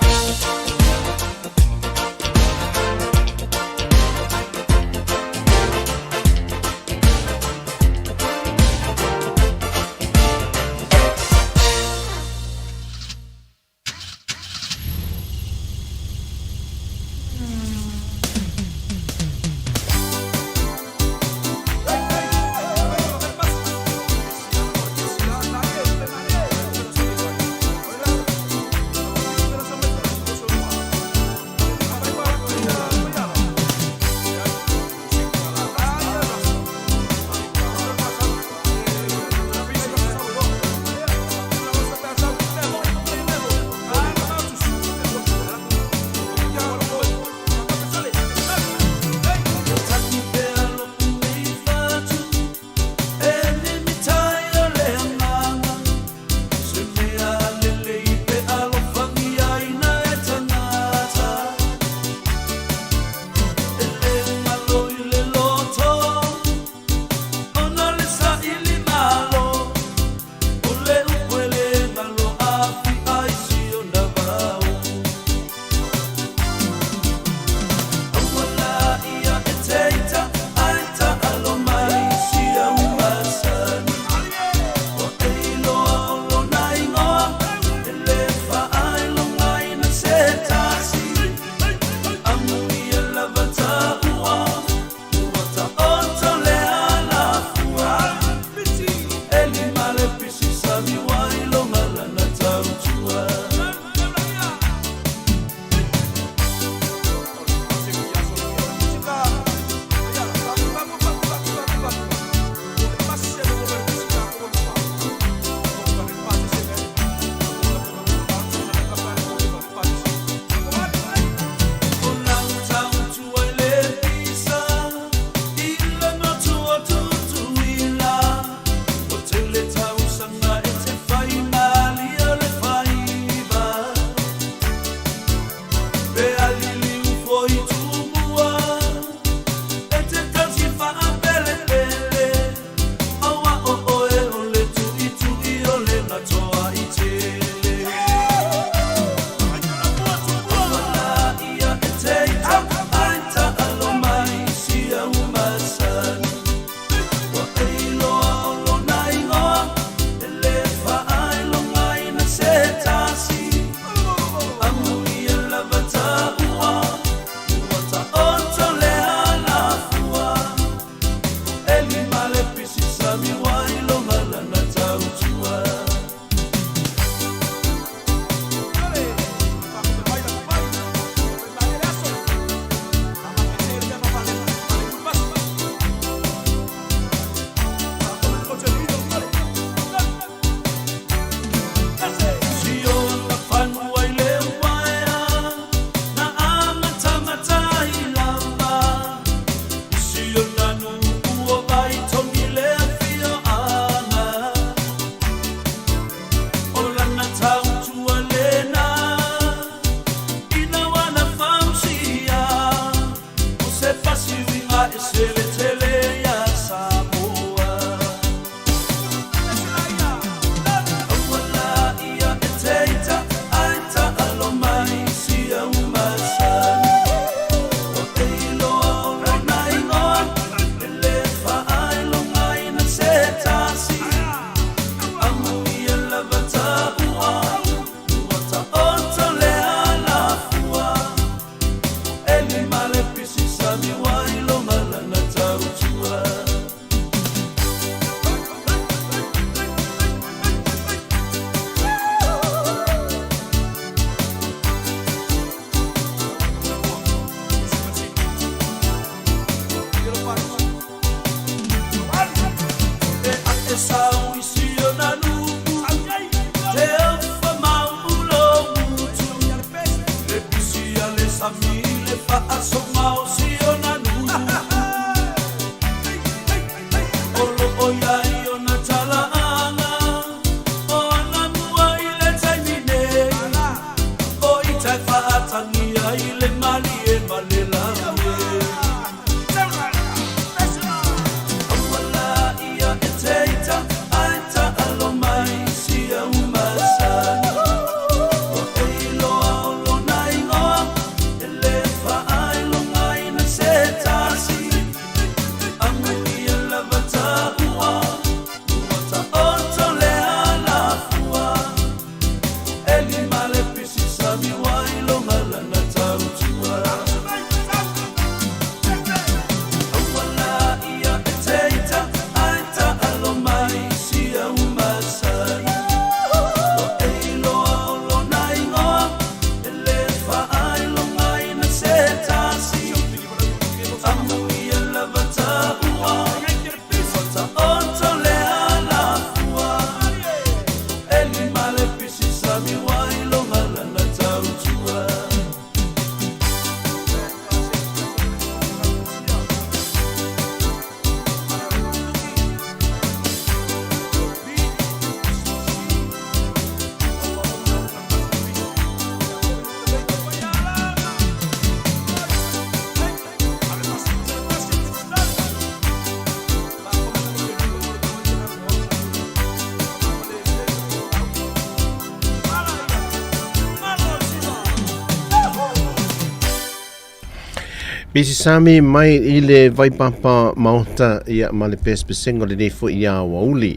Pisi sami mai i le vaipapa maota ia ma le pespesengo le nei fo ia wauli.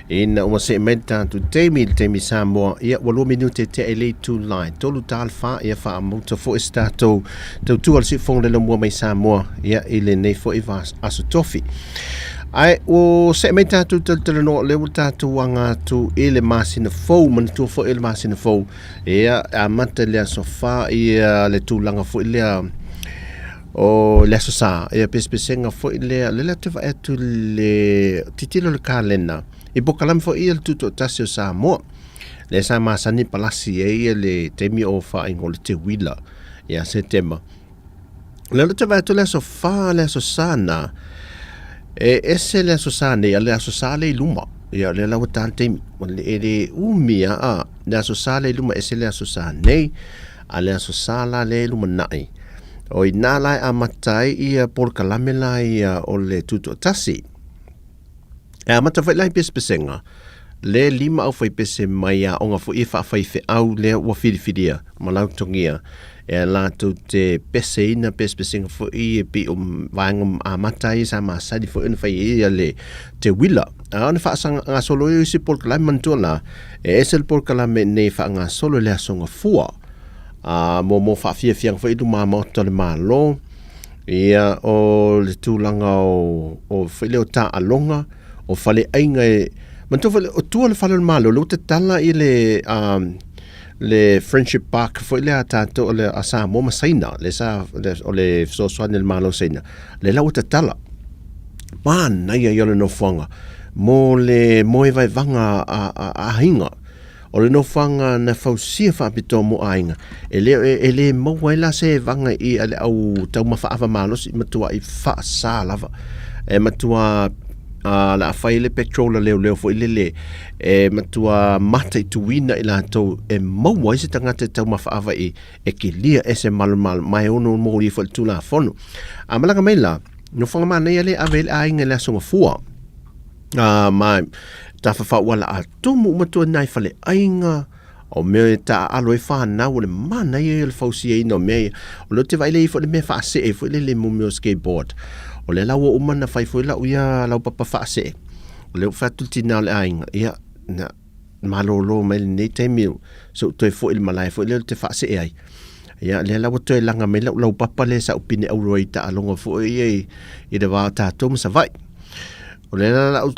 Ina ua se menta tu teimi Samoa ia 8 minute te ele tu line. Tolu talfa ia wha amauta fo estato tautua le sifong le Laumua Mai Samoa ia i le nei fo i vas asu tofi. Ai o se mai tatu no le tatu wanga tu ele masina fo man tu fo ele masina fo ia a mata le sofa ia le tulanga fo ile o le sosa ia pespesenga fo ile le te va etu le titilo le kalena i bokalam fo ia tuto tasio Samoa le sa masani palasi ia le temi o fa ingol te wila ia setema le te va etu le sofa le sosana ese le asosane ia le asosale i luma ia le lau tante le umia a le asosale i luma ese le asosane a le asosala le luma nai o i nala a matai ia por kalamela ia o le tuto tasi a mata fai lai pespesenga le lima au fai pese mai a onga fo ifa fai fe au le ua whiriwhiria malau tongia e lato te pese ina pespesenga fo i e pi o vangam a matai sa masadi fo ina fai ia le te wila a ona fa sanga nga solo i si por kalame mantua e esel por kalame nei fa nga solo le asonga fua a mo fa fia fiang fo i du ma le malo ia o le tūlanga o while o tā alonga o whale ainga e mantua whale o tua le whale o malo lo te tala i le Friendship Park fo ile a tātou o le a Samoa masaina o le sosoane le malo saina le lau te tala mana ia i ole no whanga mo e vai vanga a hinga o le no whanga na fausia whaapito mo a hinga e le maua la se vanga i ale au tau mawhaawa malos i matua i wha sa lava e matua la fai le petrol leo fo ile e matua mata i tuina i la tau e maua i se tangata tau mawhaawa e ki lia ese mal mai ono mo i fo tu la fono a malanga mai la no whanga mana i ale ave a inga le asonga fua mai ta fa wala a tumu matua nai fale ainga o me ta alo e fa na o le mana i le fausia ino me o lo te vai le fo le me fa se e fo le mumio skateboard o le lau o umana fai fo lau ia lau papa fa se o le fatu tina le ainga ia na malolo mai nei te mil so toi fo il malai fo le te fa se ai ia le lau toi langa mai lau papa le sa upine au roita alonga fo i de va ta tom sa vai o le lau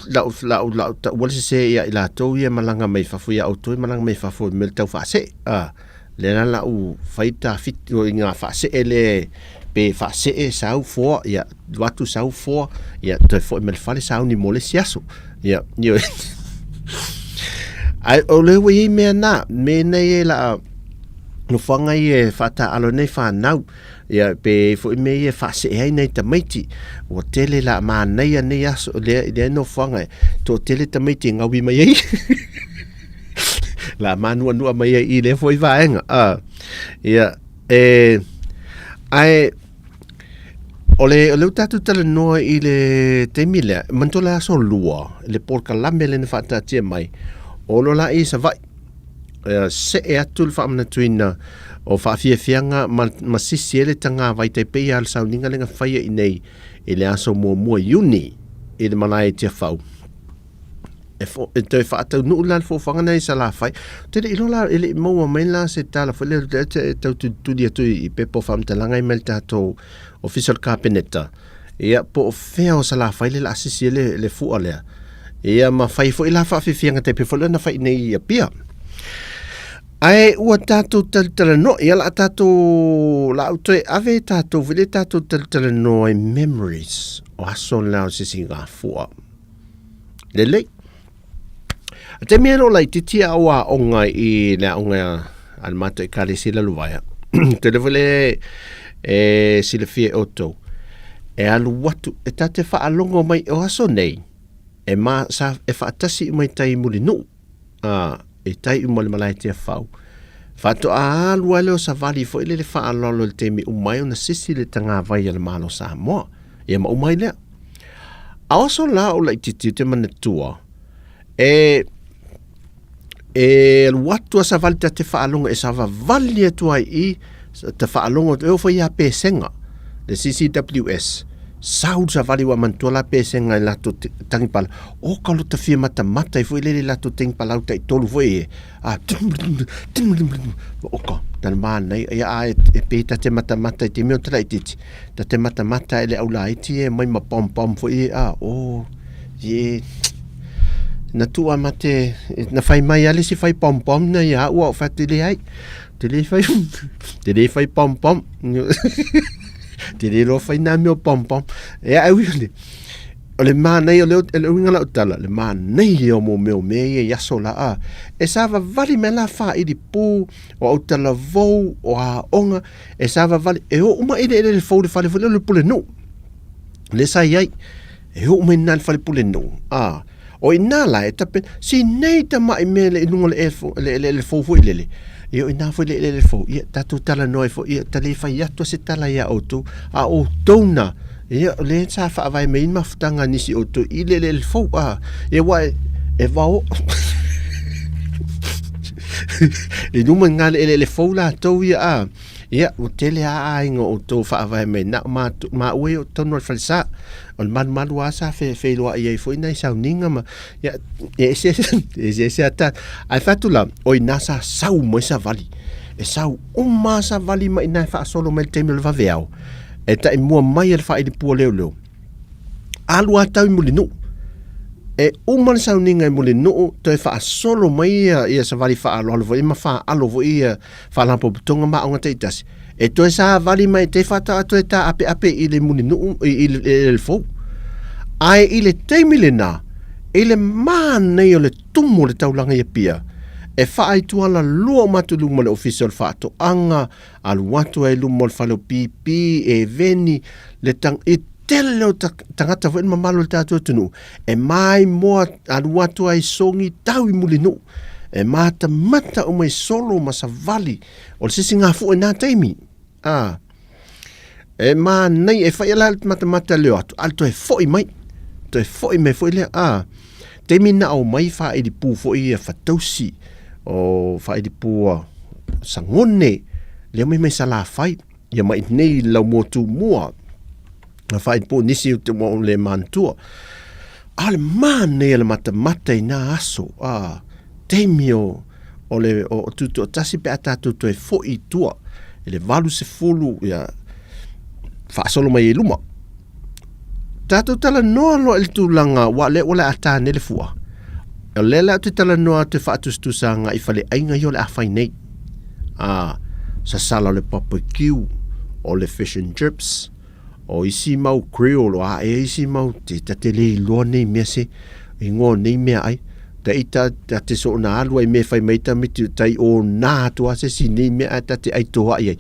wala se ia ila to ia malanga mai fa fo ia au toi malanga mai fa fo mel tau fa se le lau faita fit o inga fa se ele pe fa se sau fo ia watu sau fo ia te fo mel fale sau ni mole siaso ia ni ai o le wi me na me nei la no fanga i fata alo nei fa nau ia pe fo me i fa se ai nei tamaiti o tele la ma nei nei aso le no fanga to tele tamaiti ngawi mai la manu nu mai i le foi vaenga ia ai ole tatu tala noa i le temile mantola so lua le porka lamele ne fata tia mai olo la i sa vai se e atul fa amna tuina o fa fianga ma sisiele tanga vai te pe al sa ninga lenga faia i nei i le aso mo uni i le malai tia fau e te fa tau nu lan fo fanga nei sa la fai te le ilola ele mo mai la se tala fo le tau tu dia tu i pepo fam talanga i melta to official kabinetta ia po feo sa la fai le asisi le fu ale ia ma fai fo ila fa fianga te pe fo na fai nei ia pia ai ua tatu tala no ia la tatu la auto ave tatu vile tatu tala no memories o aso la sisinga fu le te mea no lai titi awa onga i le onga al mato i kare sila luwaya te levele sila fie oto e alu watu e tate wha alongo mai o aso nei e ma sa e wha atasi mai tai muli nu e tai umali malai te whau whato a alu ale o sa vali fo ile le wha alolo le temi umai o na sisi le tanga vai ale malo Samoa e ma umai lea a aso la o lai titi te manatua e watu sa vali te whaalonga e sa vali atua i te whaalonga e o whai a pesenga le CCWS sau sa vali wa mantola pese ngai lato tangi pala o ka luta fia mata i foi le lato tangi pala uta i tolu foi o ka tan mana ia e peta te mata i te meo tala i titi ta te mata ele au la iti e mai ma pom foi o ye na tua mate na fai mai ale si fai pom na ia ua fa te le ai te le fai pom te le lo fai na meo pom e ai wile o le manei o le winga la utala le manei o mo meo me e yaso la e sava vali me la fa i di pu o utala vou o a onga e sava vali e o uma ile le fou le fale le pule no le sai ai e o uma nan fale pule no o ina la e tape si nei ta mai me le inunga le fou ile io ina foi le fo ia tatu tala noi fo ia tale fai atu se tala ia auto o tona ia le sa fa vai me ma futanga nisi auto ile le fo e wa e va o e numa ngale le fo la to ia o tele ingo auto fa vai me na ma ue o tono falsa o man wasa fe lo ia fo ina sa ninga ma ia ese ata ai fatula o ina sa sau mo sa vali e sau uma sa vali ma ina fa solo mel temel va veao e ta mo mai el fa i pu leo alu ata i mulino e uma sa ninga mulino to fa solo mai ia sa vali fa alo vo ma fa alo vo ia fa la po tonga ma onga teitas e to sa vali mai te fata to ta ape i le mulino i le fo ai i le teimilena i le manei o le tumu le taulanga ia pia e whaai tuala lua matu lumo le official whaato anga alu watu e lumo le whaleo pipi e veni le tang i tele o tangata whaen mamalo le tātua tunu e mai moa alu watu ai songi tau i mulinu e mata mata o mai solo masa vali o le sisi ngā fu e nā teimi e manei e whaia mata leo atu alto e foi mai to e foi me foi le te mina au mai fa i di pu foi e fatausi o fa i di pu sangone le mai sala fai ia mai nei la motu mua fa i pu nisi te mo le mantua al mane le mata ina aso te mio o le o tuto tasi pe ata tuto e foi tua ele valu se fulu ia fa solo mai luma tato tala noa lo el tulanga wa le ola ata ne le fua le la te tala noa te fatus tu sanga i fale ainga yo le afai nei sa sala le barbecue o le fish and chips o isi mau creole isi mau te le lo nei mese ingo nei me ai te ita te so na alu ai me fai meita mitu tai o na tu ase si nei me ata te ai to ai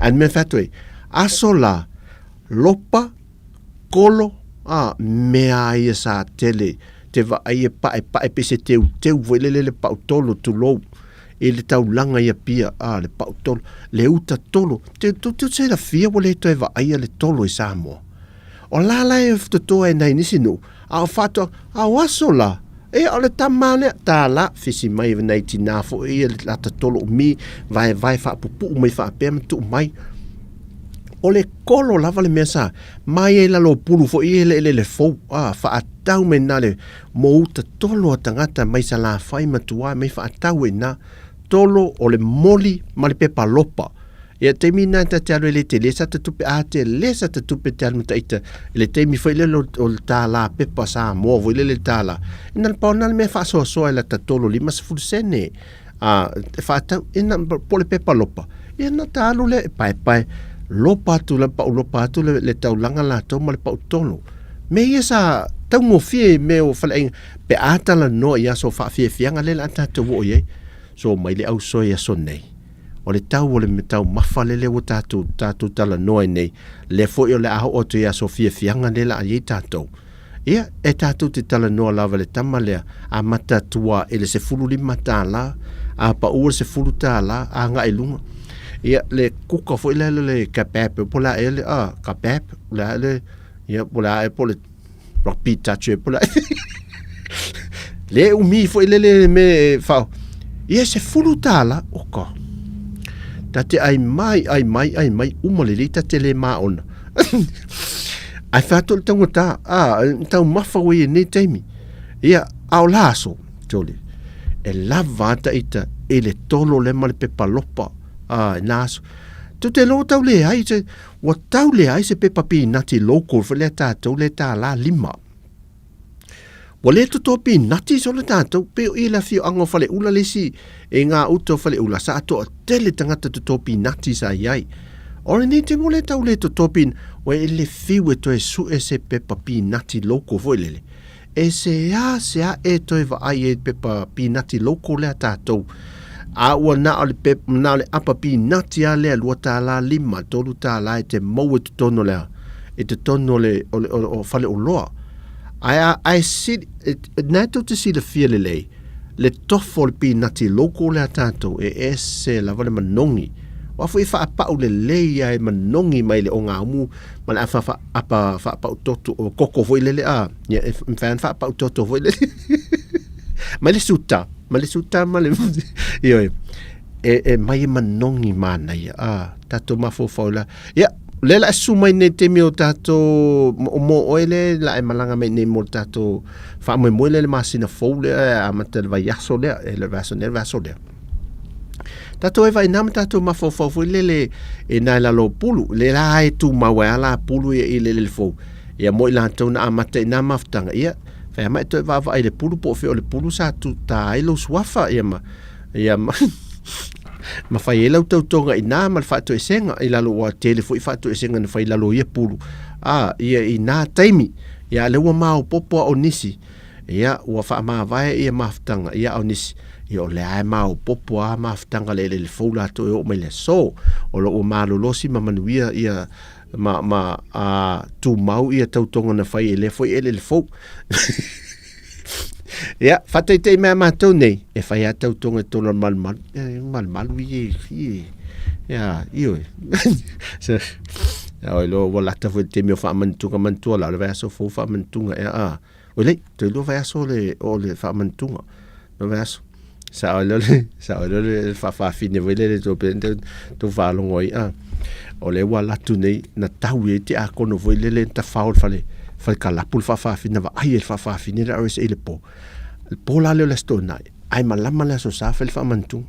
an me fatoi asola lopa kolo mea ia sa tele te va ai pa pese teu le pa tolo tu lo ele tau langa ia pia le pa tolo le uta tolo te se la fia wole te va ai le tolo i Samoa o la e to e nai nisi no fato wasola e ole tamane tala fisi mai nei tina fo e la tolo mi vai fa pupu mai fa pe tu mai o le kolo lava le mesa mai e la lo pulu fo i le fo fa atau me na le mo uta tolo tangata mai sa la fai matua mai fa atau e na tolo o le moli ma le pepa lopa ia te mina ta te alo le te lesa te tupe te lesa te tupe te alo taita le te mi foi le o le tala pepa sa mo vo le tala ina le paona le me fa so e la ta tolo lima se fulsene fa atau ina po le pepa lopa ina ta alo le pai lopa tu le taulanga la to mal pa tolo me isa tau mo fie me o fala pe ata la no ia so fa fie fianga le ata to wo ye so mai le au so ia so nei o le tau me tau mafale le wota tu tala no nei le fo yo le a o to ia so fie fianga le la ye tato ia e tato te tala no la vale tamale a mata tua ele se fulu li mata la a pa o se fulu ta la a nga ilunga ia le kuka foi le kapep pola ele kapep la le ia pola le rapita che pola le umi foi le me fa ia se fulutala oka Ta te ai mai, umalele ta te le maona. Ai whātou le tangata, tau mawhawe nei teimi. Ia, au laso, tole. E lava ta ita, e le tolo le male pepalopa, naso. Tu te lo tau le ai, wa tau le ai se pepapi nati local, fa le tātou le tā la lima. Wa le tutopi nati so le tātou, peo i la fio ango fale ula lesi, e ngā uto fale ula, sa ato a tele tangata tutopi nati sa iai. Ora ni te ngole tau le tutopi, wa e le fiu e toe su e se pepapi nati local foi lele. E se a e toi va ai e pepa pinati loko lea tātou. A ua na o le apa pinati a lea lua tā la lima, tolu tā la e te mau e te tono lea. E te tono le o fale o loa. Ai sit, nai tau te si le fia le lei. Le tofo le pinati loko lea tātou e se lava le manongi. Wafu i whaapau le lei ai manongi mai le o ngā umu, ma le whaapau toto o koko foi lele ia mwhan whaapau toto foi lele. Mai le suta, ma le ioi. E mai e manongi mana ia, tato mafo faula. Ia, lela e sumai ne te mio tato, mo oele, la e malanga mai ne mo tato, whaamoe moele le masina faule, amata le vai yaso lea, e le vaso lea. Tato e vai nama tato mafofo lele e nai lalo pulu. Le la e tu mawe ala pulu i lele fo. Ia mo i lantou na amata i nama aftanga. Ia, whai ama e toi vava i le pulu po feo le pulu sa tu ta ilo swafa. Ia ma whai e lau tautonga i nama le whaato e senga. I lalo wa telefo i whaato e senga na whai lalo ia pulu. Ia i nā taimi. Ia le ua mao popo o nisi. Ia ua wha maa vai ia maftanga. Ia o nisi. Ia o le ae mau popo a maftanga le foula to e o mai le so. O lo o maa lolosi ma manuia ia tu mau ia tautonga na whai e le foi e le fou. Ia, whatai te mea mātou nei. E whai a tautonga tona malmalu i. Ia, ioi. Ia, oi lo walata fo te meo whaamantunga mantua la. Le vai aso fou whaamantunga. Ia, oi lei, te lo vai aso le whaamantunga. Lo vai aso. Sa o le whawhawhine wele le tō pēnte tō whālongo i o le wala tu nei na tau e te akono wele le ta whaol whale ka lapul whawhawhine wa ai e whawhawhine le aris e le po la leo le sto nai ai malama le aso sa whele whamantung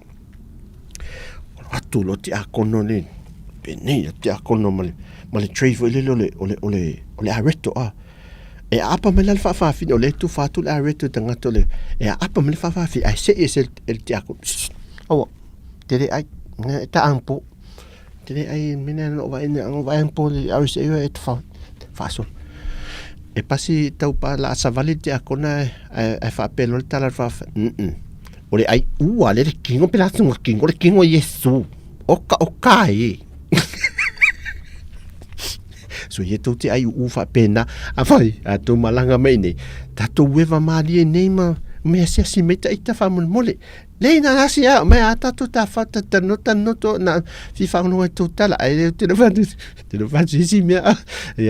atu lo te akono ne pene te akono male trei wele o le areto e apa me le whawhawhine o le tu whātu le areto tangato le e apa me le whawhawhine ai se e se te ako awa tere ai ta ampo tere ai mena no vai ampo le aris e te whaasol e pasi tau pa la savali te akona e whapelo le tala whawhawhine o le ai ua le kingo pe la tunga kingo le kingo Yesu oka e so ye tau te ai ufa pena a vai a tō malanga mai nei tato wewa maali e nei ma mea si mei ta ita whamon mole lei na nasi a mea tato ta whata tanoto na fi whanonga tō tala ai leo tino whantu isi mea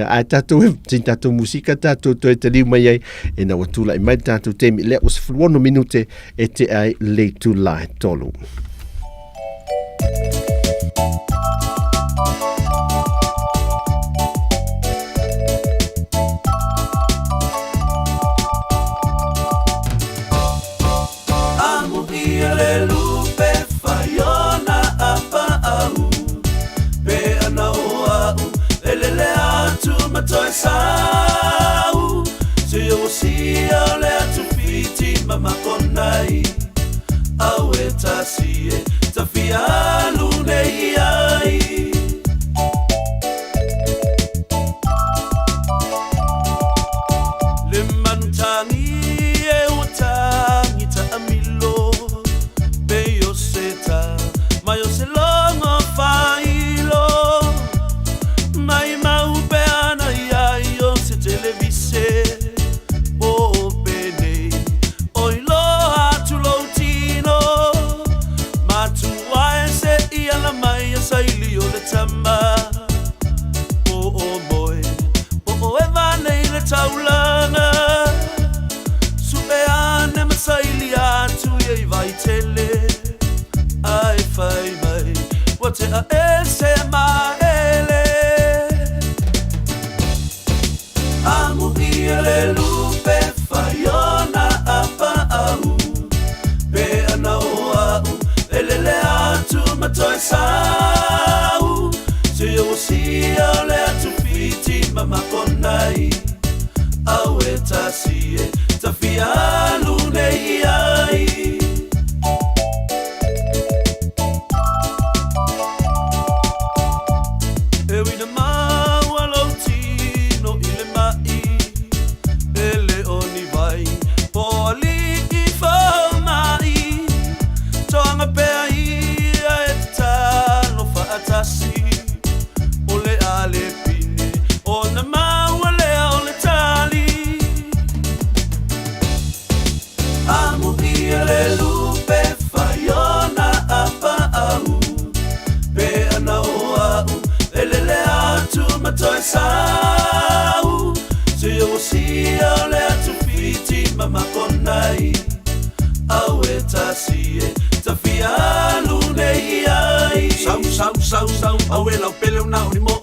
a tato wewa tin tato musika tato to e te liu mai ai e na watula i mai tato temi lea os fluono minute e te ai lei tu lai tolu Sau se o sia le atu fiti mama konai au etasie tafialu nei ai le mantangi e utangi ta amilo be yo seta ma yo se longo failo mai mau pe televise o pene oi lo atu lo tino a ese maele Amu ile lupe fayona apa au Be ana oau Elele atu matoi sau Se o sia le atu fiti mama konai Awe tasie tafialu nei ai Ewi na maua lauti no ile mai Ele oni vai Poli I fau mai Toanga pea ia e talo faatasi Ole ale pine O na maua lea o le tali Amu ia le lupe faiona apa au Pe ana o au Elele atu matoi sau Se o sia le atu fiti mama konai Awe tasie tafialu nei ai Sau Awe lau pele una uni mo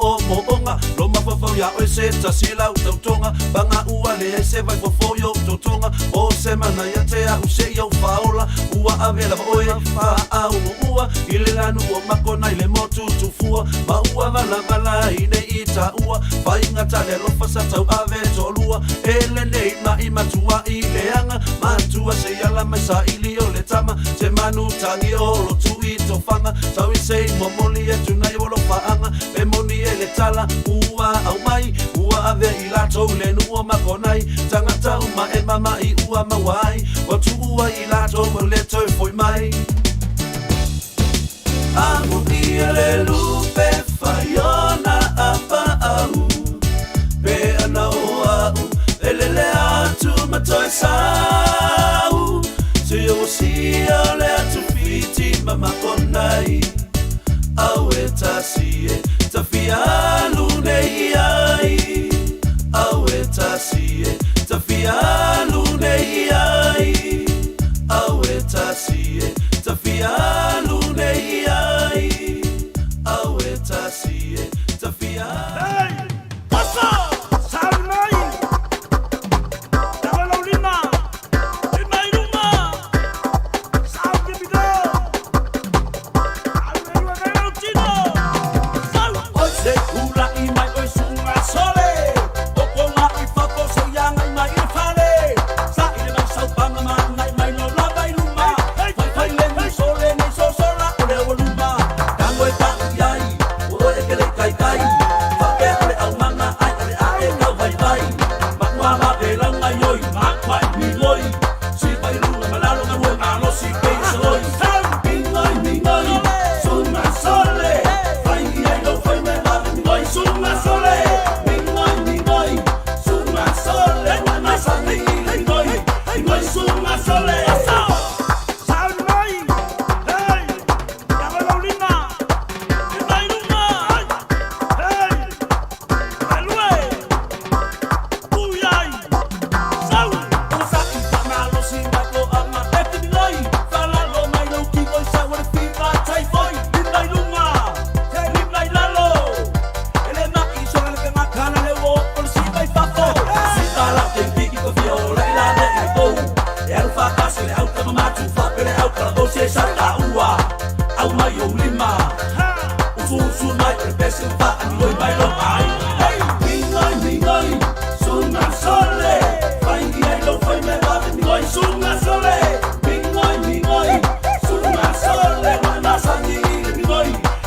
onga Loma fafau ya oe se tasila utautonga Banga ua le se vai fofo yo utautonga O se mana ya te au se yo faola Ua avela oe fa au ua Ile lanu o makona ile motu tufua Ma ua vala ine ita ua Fainga tale lofa sa tau ave tolua Ele nei ma tua I leanga Matua se yala mai sa ili o le tama Se manu tangi o lo tu I tofanga Tau I sei momoli e tunai o lo faanga Pe moni e le tala ua au mai Ua ave I lato le nua makonai Tangata uma e mama I ua mawai Watu ua I lato mo le toi foi mai Amu ia le lupe faiona apa au Pe ana o au Elele atu matoi sau Se o sia le atu fiti mama konai Awe tasie tafialu nei ai Awe tasie tafialu nei ai Awe tasie tafialu nei ai Awe tasie tafialu Hey! What's up? Sabi mai! Tautua Laulima! Lima I Ruma! Sabi Bidon! Almeida Vero Tino! Oi se kula I mai oi sunga sole O konga I fako se yanga I mai I fale Sa I le mai sau panga ma nai mai lo la mai luma Fai le mai sole nei so sola o le o luma Tango e pa iai O e ke le kai kai Fake o le au manga ai o le a e kau vai vai Makua ma e langa ioi Makwai mi loi Si vai luma malalo ma rua Alo si kei se loi Mingoi Sunga sole Fai iai lo fai me la Mingoi sunga sole Mingoi Sunga sole Wana sangi Mingoi sunga sole Sabi mai! Hey! Tautua Laulima! Lima I Ruma! Hey! Alue! Uyai! Sau! Usa I panalo si mako ama Eti Mingoi Fala lo mai lo kigoi sa wale fiva tai foi Lima I Ruma! Lima I lalo Ele na I songa le ke makana le wo O le si vai fafo Si tala te piki ko viola I la ne I kou E alu whakase le au kama matu Whapere au kala o se sa ta ua Au mai o lima Usu mai o le pese wha Ani oi mai lo mai Mingoi Sunga sole Fai ai lo fai me wa Mingoi sunga sole Mingoi Sunga sole Wana sangi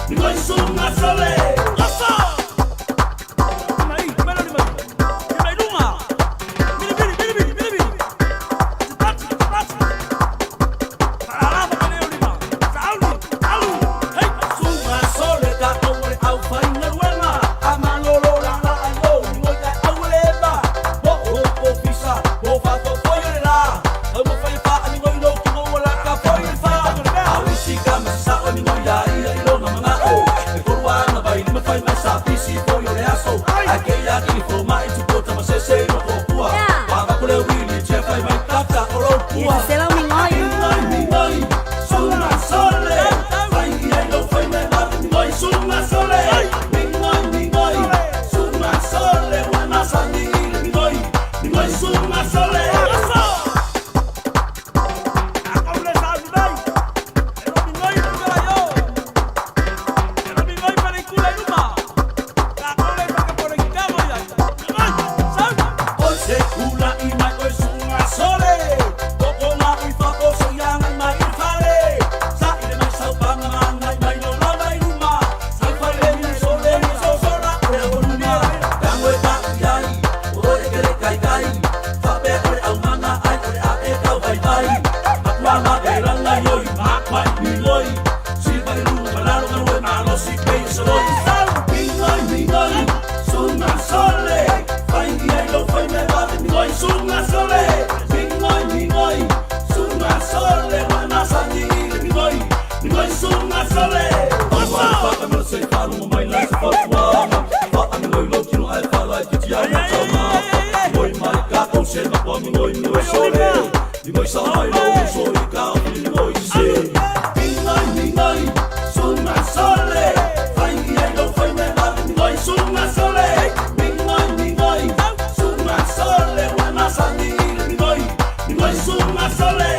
Mingoi sunga sole Lasa! Lima I Ruma! Bili! Tati! Paralama ka leo lima! Alu! Hey! Sunga sole ka aure au fai na ruenga Amalolo la la ayo Mingoi ka aure ba Bo fisa Bo fato foi le la Au mo fai fa Mingoi lo kimo wala ka foi le fa Au isi ka masisa o Mingoi ya ia ilo na mga o E korua na bai lima fai mai sa pisi foi le aso Ake ya ki fo mai tu kota ma se se no ko kua Waka kule wili che fai mai kaka o lo kua Se lau mingoi. Mingoi Sunga sole Fai ai lo fai me va Mingoi whaalonga mai lai se whatuanga. Whaanga ngoi lo tino ai whalai ki ti au na tauna. Ngoi mai ka kau se na pami ngoi ngoi sole. Ngoi sa mai lo so i ka o ni ngoi se. Ningai, sunga sole. Fai ai lo fai me la ngoi sunga sole. Ningai, sunga sole. Wana sani ngoi sunga sole.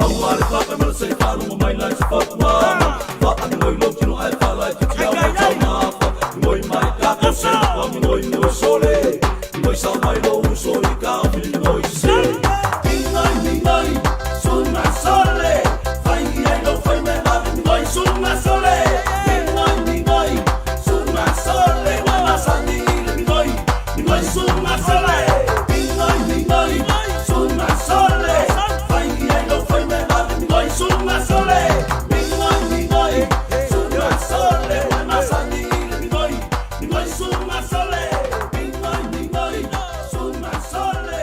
Au ale papa me se whalonga mai lai se whatuanga. Whaanga ngoi lo tino ai whalai ki ti au na tauna. Ngoi mai ka kau se na pami ngoi ngoi sole. Ngoi sa mai lo so i ka o ni ngoi se. Ningai, sunga sole. Fai ai lo fai me la ngoi sunga sole. Ningai, sunga sole. Wana sani ngoi sunga sole. Ningai, sunga sole. Fai ai lo fai me la ngoi sunga sole. Ningai, sunga sole. Wana sani ngoi sunga sole. Ningai, sunga sole.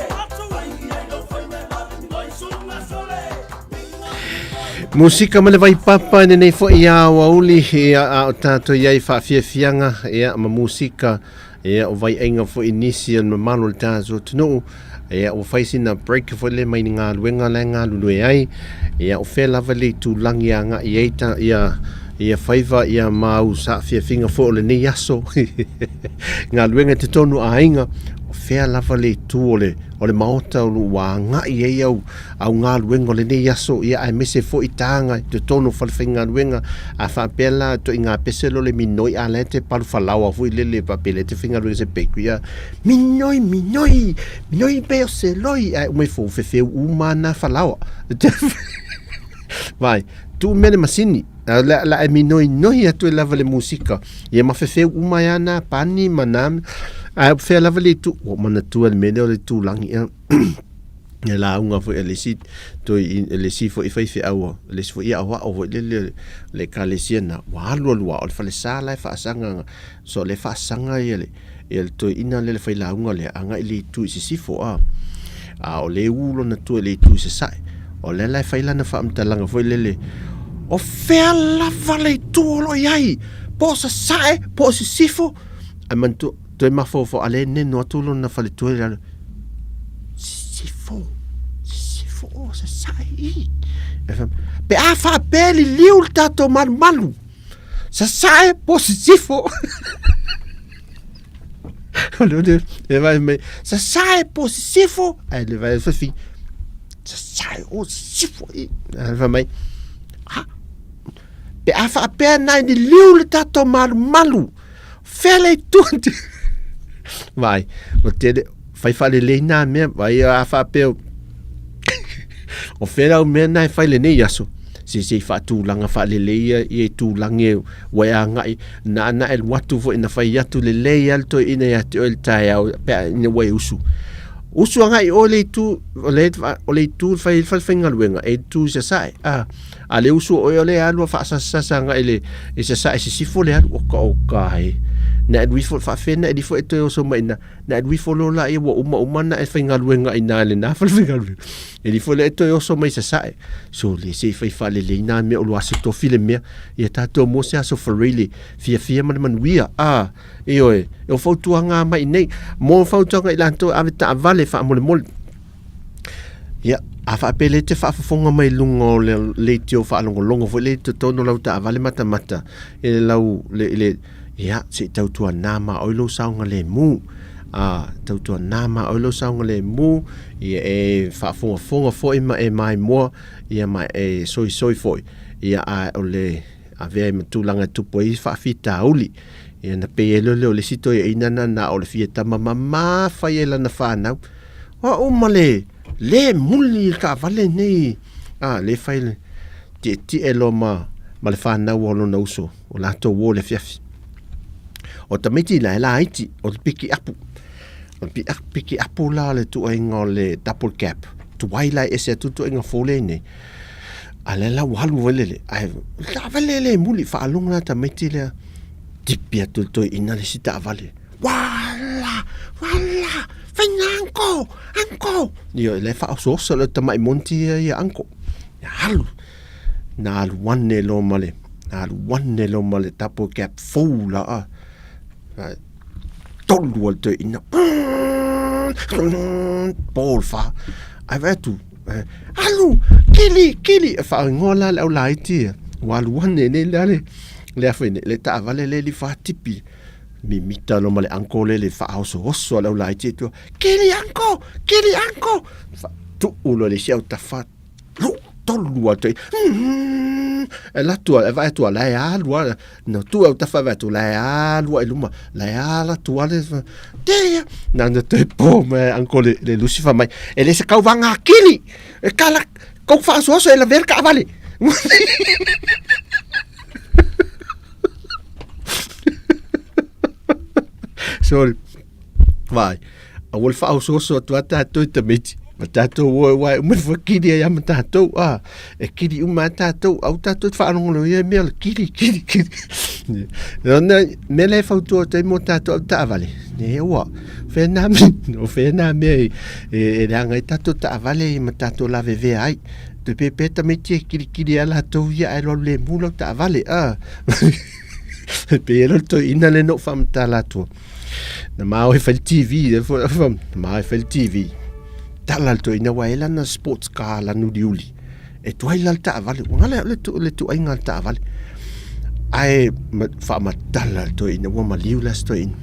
Fai ai lo fai me la ngoi sunga sole. Musika ma le vai papa nei fo ia wa uli ia o tato ia I whaafiafianga ia ma musika ia o vai ainga fo initial ma manu le tato tunu ia o faisina break fo le mai ngā luenga le ngā lulu ai ia o fe lava le tu langi a ngā ieita ia whaiva ia mau sa fiafinga fo o le nei aso ngā luenga te tonu a inga o fea lava le tu o le maota o wa nga I au ngā luenga o le nei aso ia ai mese fo I tanga te tonu whalwhinga luenga a whapela to I ngā peselo le minoi a le te paru whalawa fo I lele papele te whinga luenga se peku ia minoi beo se loi ai umei fo fefeu umana whalawa vai tu mene masini la e minoi atu e lava le musika ia mawhewheu umayana pani manam a whea lava le tu o mana tua le mene o le tu langi e la unga fo e le si to le si fo I whaiwhi aua le si fo ia awa o le ka le siana wa lua o le whale sala e whaasanga so le whaasanga ia le to ina le whai la unga le anga I le tu I si sifo a o le ulo na tu le tu se sai o le lai whaila na whaamtalanga fo le o fea lava le tuolo iai po sa sae po si sifo ai mantu to e mafo fo ale neno atulo na fale tuele sifo o sa sae pe a fa peli liu tato malu sa sae po si sifo le vai me sa sae po si sifo ai le vai fa fi sa sae o sifo ai va mai pe a fa pe na ni liu le tato malu fele tundi vai o te fai fale le na me vai a fa pe o fela o me na fai le nei aso si fa tu langa fa le e tu lange wa nga na el watu fo ina fai atu le alto ina ya te el tai au pe ni wa usu nga I o le tu fai finga luenga e tu se sai a le usu o le alu fa sa nga ele e se sai si fo le alu o kai na we fo fa fena e fo eto so mai na we fo lo la e wa uma na e finga luenga ina le na fa finga luenga e fo le eto so mai se sai so le se fa le na me o lo aso to file me e tato mo se aso for really fia man wia e o fautuanga mai nei mo fautuanga ilanto avita vale fa mole ia a fa pele te fa fonga mai lungo le tio fa longo fo le to tono lauta vale mata e lau le ia se tautua nama o lo saunga le mu tautua nama o lo saunga le mu ia e fa fonga fo e mai mo ia mai e soi fo ia o le ave matulanga tupo I fa fita uli ia na pe le sito ia ina na o le fieta mama fa ia na fa na o male le muli ka vale nei le faile ti elo ma le fa na o lo na uso o la to wo le fiafi o tamiti la iti o piki apu la le tu inga le double cap tu waila ese tu inga fole nei ale la walu vele ai la vele muli fa longa tamiti le tipia tu ina le sita vale wala anko io le fa so le tamai monti ya anko ya halu na one lo male Nā wane lo ma le tapo cap fōla a. Tolu al te ina. Ball fa. Ai vetu. Alu, kili. Fa ngola le au lai tia. Walu wane ne le afene le ta vale le li fa tipi. Mi mita lo ma le anko le fa oso le au lai tia tu. Kili anko. Fa tu ulo le siau ta fa. Lu tolu al te. La tua e vai tua lai alua no tu au tafa vai tu lai alua iluma lai ala tua le teia na te po me ancora le lucifa mai e le se kau vanga kili e kala kau fa so e la verka vale sorry vai a wol fa so tu ata tu te meti Matato wa me fa kidi ya matato e kidi matato au tato fa no ye mel kidi na me le fa tu te motato ta vale ne wa fe na me e ranga tato ta vale matato la veve ai de pepeta meti kidi ala to ya ai lo le mulo ta vale pero to ina le no fam ta la to na ma fa il tv ma fa il tv Talalto ina waela na sports car la nudiuli. E tu ai lalta vale. Ngale le tu ai ngalta vale. Ai fa ma talalto ina wa maliu la sto in.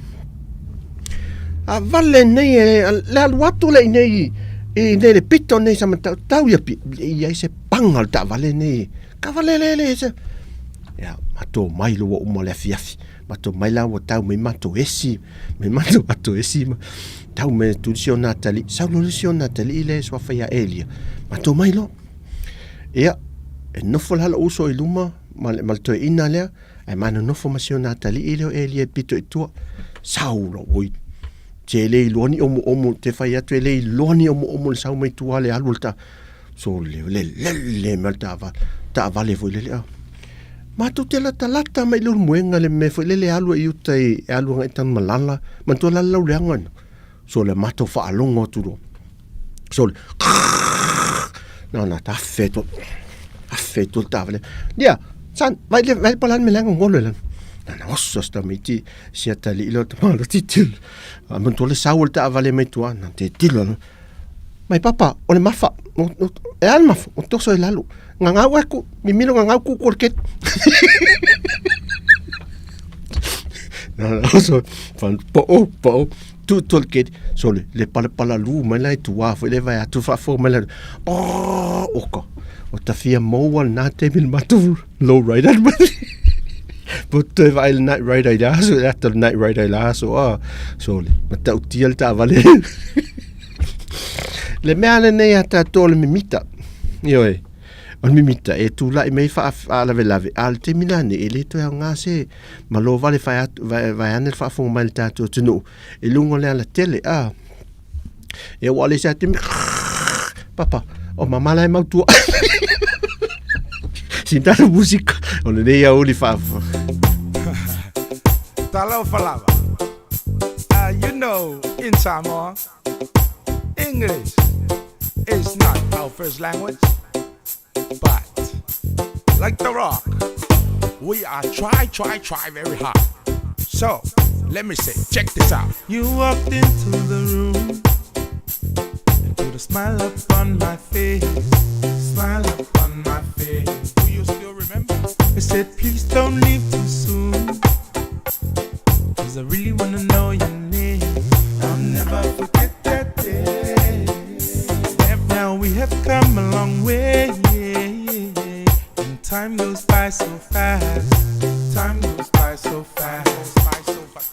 A vale nei la watu le nei e le pito nei sama tau ya pi ia se pangalta vale nei. Ka vale le se. Ya mato mai lo o mo le fiafi. Mato mai la o tau me mato esi. Me mato esi ma. Tau me tu sio Natali, saulo sio Natali le so fa ya Elia. Ma to mai lo. Ia, e no fo la uso i luma, mal to ina le, e mana no fo masio Natali ile Elia pito e tu. Saulo oi. Te le loni omo te fa ya te le loni omo sau mai tu ale alulta. So le malta va le vo le. Ma tu te la talata mai lu muenga le me fo le alu i utai alu ngai tan malala, man to la lau le angan. So le mato fa alongo tudo. So no ta feto tavole. Dia, san vai palan me lango ngolo lan. Na osso sta miti sia tali lo malo titil. Amon to le saul ta vale me tua na te tilo. Mai papa, o le mafa. E al mafa, o to so el alu. Nganga waku, mi milo nganga ku korket. Na osso fan po tutto il che solo le pala lu ma lei tu va le vai a tu fa forma le oka o ta fia mo wal na te bil matu low rider but te vai il night rider da so after night rider la so solo ma ta utiel ta vale le male ne ata tol mi mita io on mi mita e tu la me fa ala lave al terminane e le to nga se ma lo vale fa vai anel fa fo mal tato no e lungo le ala tele e wale sa te papa o mama la ma tu sinta la musica on le ia oli fa Talo falava. You know, in Samoa, English is not our first language. But, like the rock, we are try very hard. So, let me say, check this out. You walked into the room and put a smile upon my face. Smile upon my face. Do you still remember? I said, please don't leave too soon, 'cause I really wanna know your name. I'll never forget that day. Now we have come a long way. Time goes by so fast. Time goes by so fast.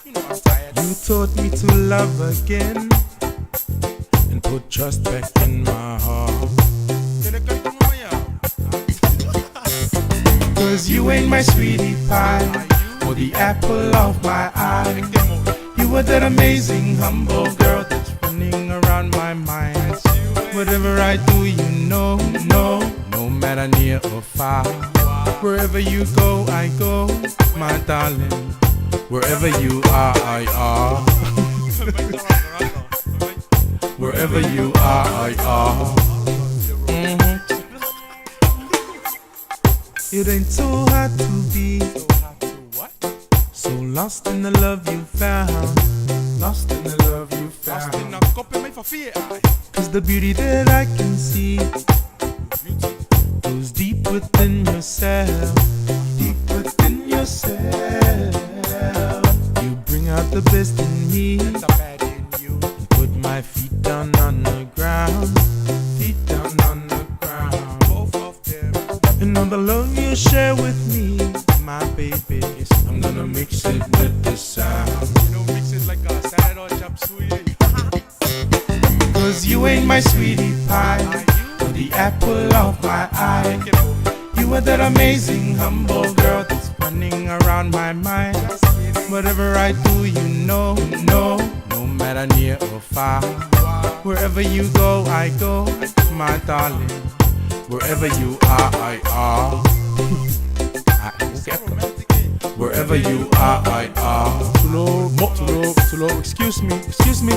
You know I'm tired. You taught me to love again and put trust back in my heart. 'Cause you ain't my sweetie pie or the apple of my eye. You were that amazing, humble girl that's running around my mind. Whatever I do, you know, no matter near or far. Wherever you go, I go, my darling. Wherever you are, I are. Wherever you are, I are. It ain't so hard to be so lost in the love you found. Lost in the love you found. Cause the beauty that I can see goes deep within yourself. Deep within yourself. You bring out the best in me. Put my feet down on the ground. Feet down on the ground. Both of them. And all the love you share with me, my baby, I'm gonna mix it with the sound. You know, mix it like a salad or chop suey. Cause you ain't my sweetie pie, or the apple of my eye. You are that amazing, humble girl that's running around my mind. Whatever I do, you know, no matter near or far. Wherever you go, I go, my darling. Wherever you are, I are. Wherever you are, I are. Too low, excuse me.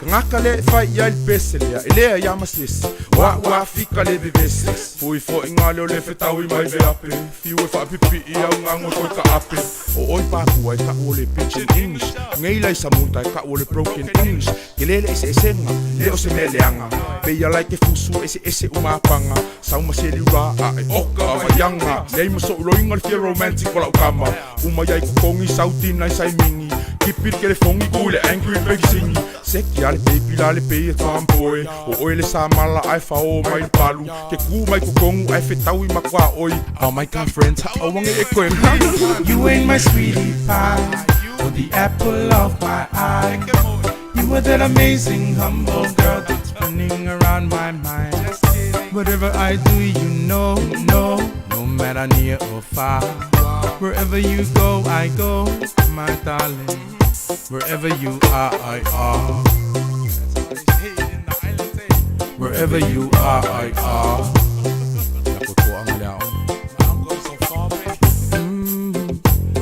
Ngakale fai ya beselia, elea ya maslis. Wa fika le beses. Fui fo ingalo le fetawi mai ve ape. Fiu fa pipi ia ngango ko ka ape. O oi pa kuai ka ole pitch in English. Ngeila isa munta ka ole broken English. Kelele ese senga, le o se meleanga. Pe ya like fusu ese umapanga. Sau maseli ra ai oka mayanga. Nei mo so roinga feel romantic wala ukama. Umaya ko kongi sauti nai sai mingi. Kipir kele fongi kule angry big singi. Seki ale baby lale pe tamboy. O oile sa mala ai fa o mai palu. Ke ku mai ku kongu ai fetawi makwa oi. Oh my god friends, how wange ekwen. You ain't my sweetie pie, or the apple of my eye. You are that amazing humble girl that's running around my mind. Whatever I do, you know, no matter near or far. Wherever you go, I go, my darling. Wherever you are, I are. Wherever you are, I are.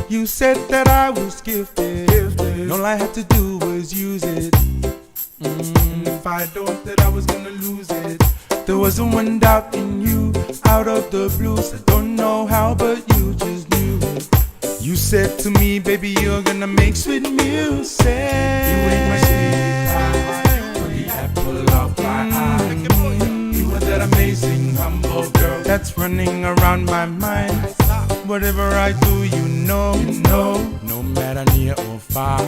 You said that I was gifted. All I had to do was use it. If I thought that I was gonna lose it, there wasn't one doubt in you. Out of the blues, I don't know how, but you just knew it. You said to me, baby, you're gonna make sweet music. You ain't my sweetie pie, or the apple of my eye. You are that amazing, humble girl that's running around my mind. Whatever I do, you know, no matter near or far.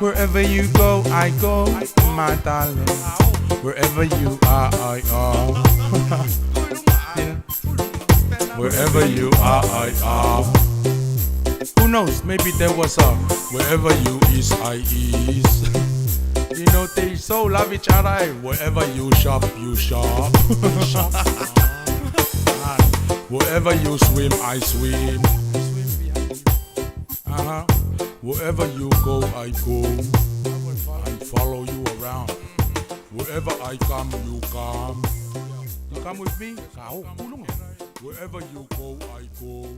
Wherever you go, I go, my darling. Wherever you are, I are. Yeah. Wherever you are, I are. Who knows, maybe there was a wherever you is, I is. You know, they so love each other. Wherever you shop, you shop. Wherever you swim, I swim. Wherever you go, I go. I follow you around. Wherever I come, you come. You come with me? Wherever you go, I go.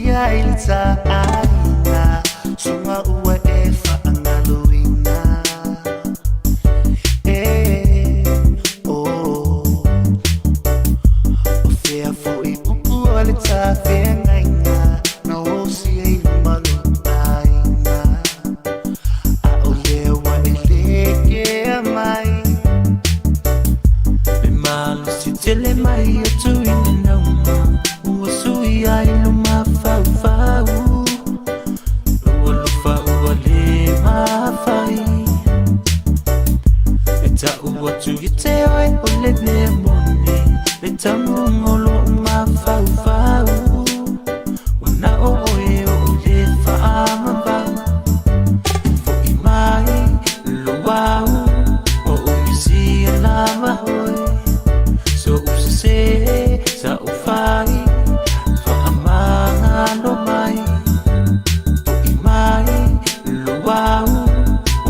ia i le tāina sunga ua e whaangaloina o whea fo i puku a le tā whengainga na hosi e i malu taina a o lea wa e leke a mai me malu si tele mai o tu ina nauma ua sui ai luma fau fau ua lufa ua le mawhai e ta ua tu i te oe o le mea mone le tamu ngolo ma fau fau wana o oe o le whaamambau fo i mai lo wau o umisi a lama hoi so usase sa ufai whaamanga no mai fo i mai lo wau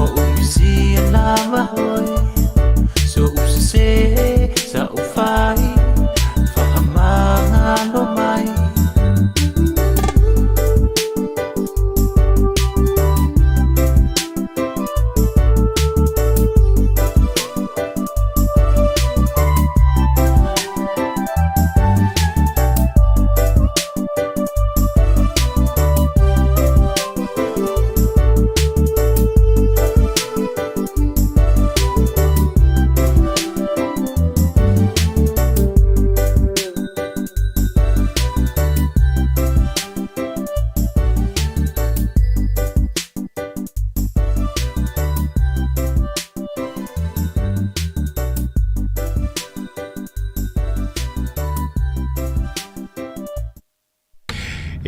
o umisi a lama hoi so usase sa ufai whaamanga no mai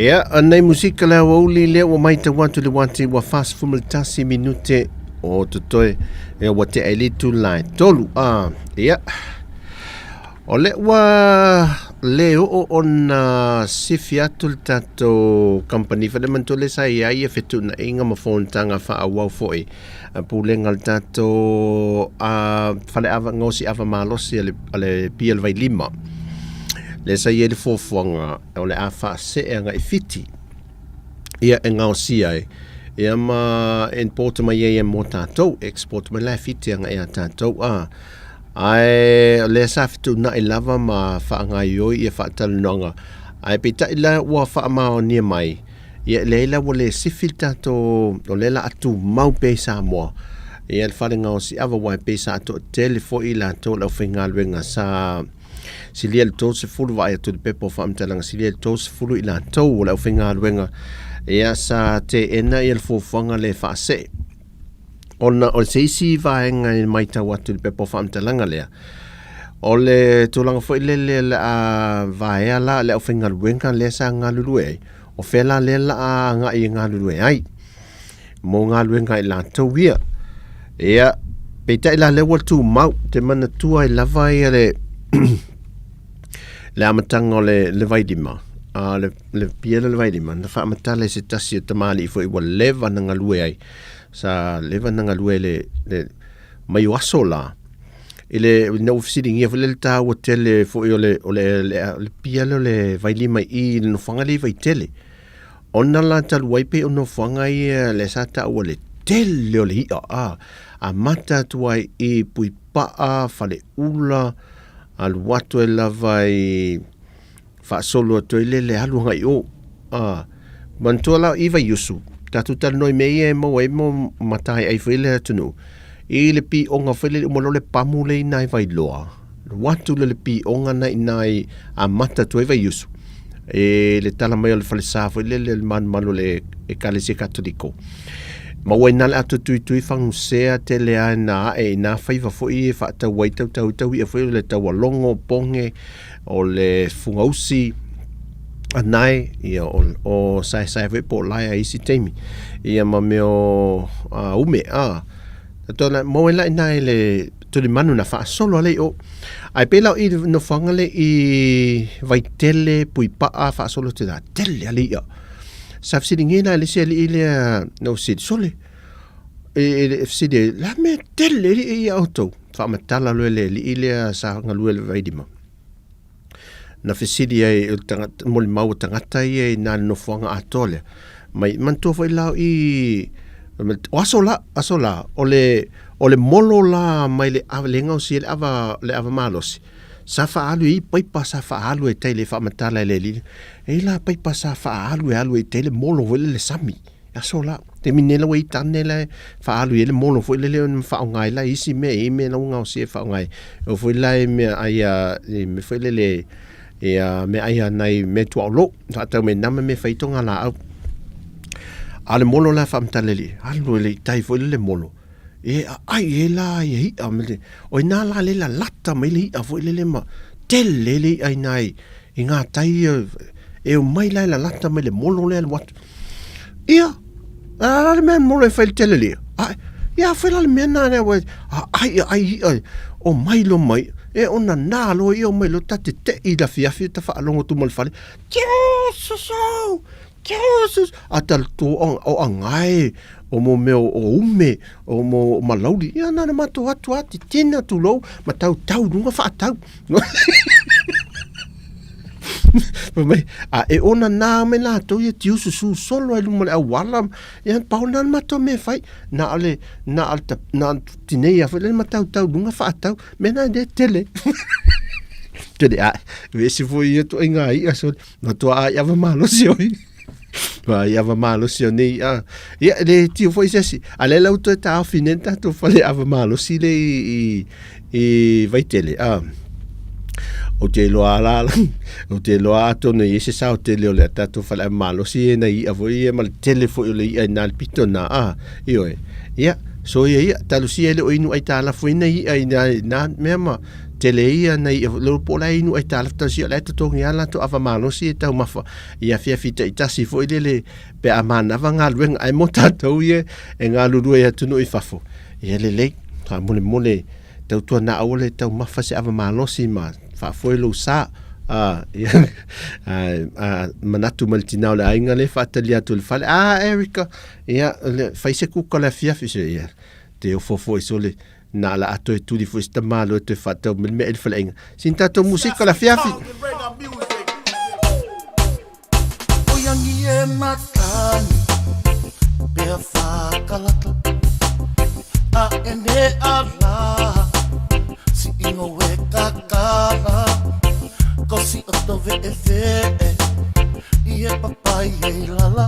Ia, anei musika lea wauli lea wa mai tawatu le wate wa fast fumaltasi minute o tutoe e wa te ailitu lai tolu. Ia, o le wa leo o ona sifi atu le tato company fade mantole sa ia ia fetu na inga ma fontanga fa awau foi pulenga le tato fale ava ngosi ava malosi ale pia le vai lima. Le sa ia le fofuanga o le afa se e nga ifiti ia e ngau si ai ia ma import mai ia mo tātou export mai la fiti nga ia tātou ai le sa fitu na i lava ma whaanga ioi ia whaatalunanga ai pita ila ua whaamao nia mai ia leila wa le sifil tātou o lela atu mau pe Samoa ia le whare ngau si awa wai pe sa ato telefo i la tau lau whaingaluenga sa silia le tose fulu vai atu le pepo whaamtalanga silia le tose fulu i la tau lau whaingaluenga ia sa te ena i le fofuanga le whaase ona o le seisi vaenga i mai tau atu le pepo whaamtalanga lea o le tūlanga fo i le a vaea la le au whaingaluenga le sa ngalulue o whela le la a nga i ngalulue ai mo ngaluenga i la tau ia ia peita i la le watu mau te mana tua i lava i le le amatanga o le vaidima le pia le vaidima na whaamata le se tasi o tamali i fo i wa leva na ngalue ai sa leva na ngalue le mai waso la i le na ufisiri ngia fo le ta o tele fo i o le pia le vaidima i le nofanga le vaitele ona la talu waipe o nofanga i le sata o le tele o le hia a mata tuai i pui paa fale ula al watu e lava i whaasolo ato i le alu ngai o mantua lau i vai yusu tatu tala noi mei e mo matai ai whaile atunu i le pi onga whaile umalo le pamu le nai vai loa watu le pi onga nai a mata tu e vai yusu e le tala mai o le whale safo i le man malo le e kalese katoliko ma wai nale atu tui whangusea te lea na e na whaiva fwoi e whaata wai tau i a fwoi le tau alongo ponge o le fungausi anai ia o sai fwoi po laia isi teimi ia ma meo ume tona mo e lai nai le tuli manu na wha solo ale o ai pelau i no whangale i vai tele pui paa wha solo te da tele ale ia saf sidi ngena le se le no sid sole e sidi la me tele i auto fa matala le ile sa ngalu le vaidima na fesili ai moli mau tangata i na no fuanga atole mai manto foi la i asola ole molo la mai le avelenga o si le ava malosi sa fa alu i paipa sa fa alu e tele fa matala le li e la paipa sa fa alu e tele molo le sami asola te minela wei tanela fa alu ele molo foi le fa ngai la isi me na nga si fa ngai o foi la me ai me foi le me ai nai me tu lo ta me nama me faitonga la au ale molo la fa mtaleli alu le tai foi le molo ai la e amele o ina la le la lata mai le a foi le ma tele ai nai inga tai e mai la lata mai le molo le what ia le men molo fa tele le ia foi la men na ai o mai lo mai e ona na lo io mai lo tate te I la fia ta fa longo tu mal fale Jesus atal tu o angai o mo meu o ume o mo malaudi ia na mato atu ati tina tu lo matau tau nunga fa tau mai e ona na me la to ye tiu su solo e lumo a wala ia pauna mato me fai na ale na alta na tineia fa le matau tau nunga fa tau me na de tele tele vesi foi to ingai aso na to ia va malo si oi ia va malo si nei ia le tiu foi si ale l'auto ta finenta to fale ava malo si le I vai tele o te loa la o te loa to no yese sa o te leo le tato fale malo si na I avoi mal telefo le I na pito na io ia so ia talu si ele o inu ai tala foi na I na mema tele ia na lo pola inu ai tala ta si le to ngia la to ava malo si ta mafa ia fia fita ita si foi le pe amana vanga luen ai motato ie e nga lulu ia tu no I fafo ia le ta mole tautua na ole tau mafa se ava malo si ma fa foi lo sa manatu maltinau le ainga le fatalia tu le fale Erica ia le faise ku kola fia fise ia te o fofo so le na la ato tu di foi sta malo te fatau me el fale inga sinta to musica la fia o yangi e matani pe fa kalata a ene ala si ingo we kakala kosi otto ve ia papai e lala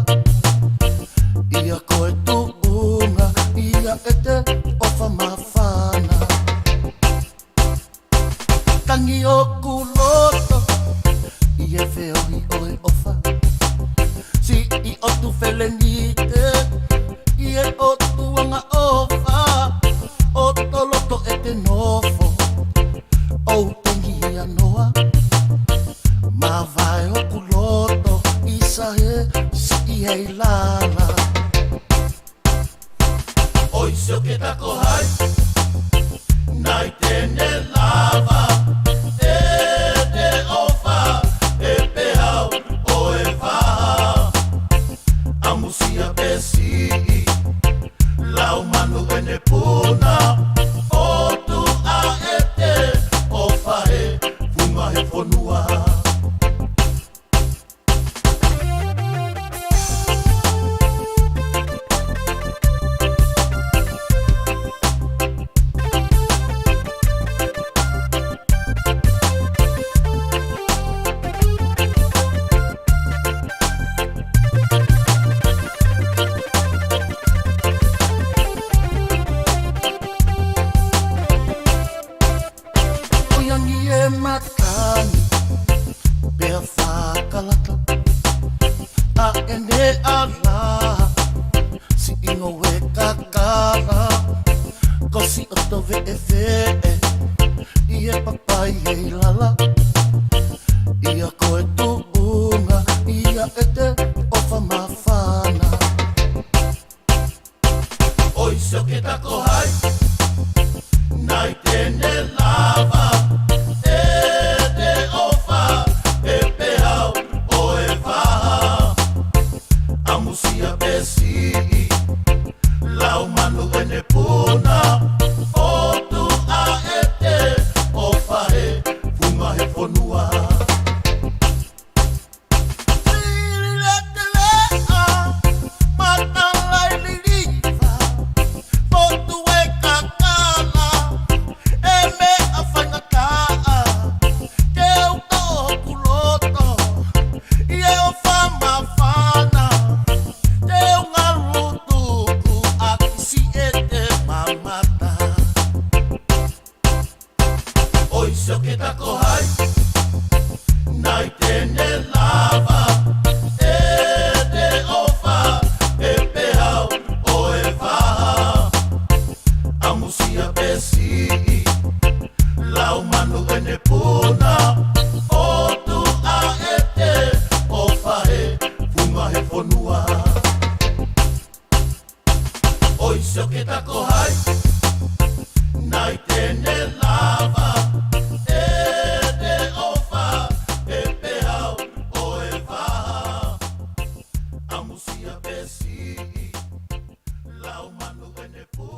ia koe tuunga ia ete ofa mafana tangi o kuloto ia feo I oe ofa si I otu felenite ia otu anga ofa oto loto ete nofo o tengia noa ma vai o kuloto isahe si e lala oi se que ta kohai nai tene lava e ofa e pehau o e va amusia pesi lau manu ene puna o tu a ete o fae funga he fonua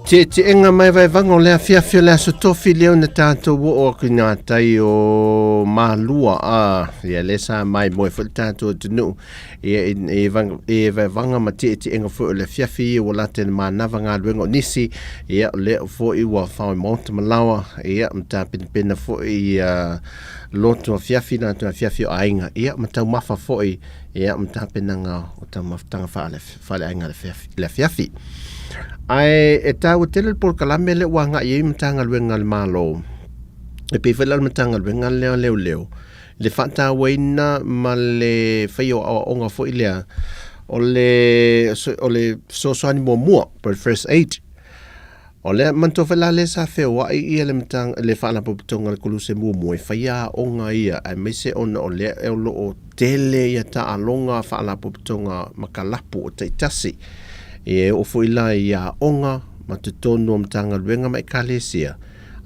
Te enga mai vai vanga o lea fiafia lea so tofi leo na tātou o ki ngā tai o mālua ia le sa mai moe whai tātou tunu e vai vanga ma te enga whai o le fiafi o la te mānawa ngā luenga o nisi ia o lea o whai ua whai maunta malawa ia mta pina whai loto a fiafi nā tuna fiafi o ainga ia matau mawha whai ia mta pina ngā o tau maftanga whale ainga le fiafi ai e tau tele por kalame le wanga ye mtanga luenga le malo e pe fela mtanga luenga leo le fata waina ma le faio onga fo ilea o le soani mo per first aid o le manto fela le sa feo wa i le mtanga le fala potonga le kuluse mo e faia onga ia ai me se ona o le e o tele ia ta alonga fala potonga makalapu o taitasi e o foila ia onga ma te tonu o mtanga luenga mai kalesia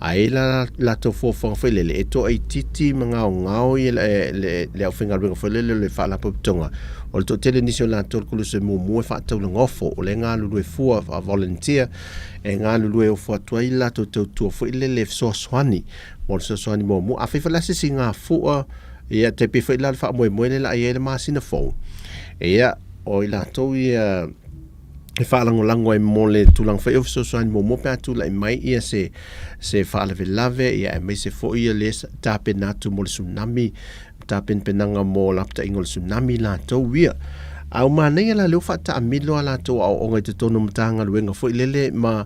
ai la to fo fele le to ai titi manga o ngao i le au finga luenga fele le fala poptonga o to tele nisio la to kuluse mo fa to ngofo o le nga lu e fu a volunteer e nga lu e o fo to ila to fo le so swani o so swani mo a fe fala se singa fu ia te pe fela fa mo le la ia le masina fo ia o ila to ia e whaalangolango e mole tulang whai ofiso soani mo pe atu la mai ia se whaalave lave ia e mai se fo ia le tape natu mo le tsunami tape penanga mo lapta ingo le tsunami la tau ia au manei la leo whata amilo la tau au onga te tono mtanga luenga fo ilele ma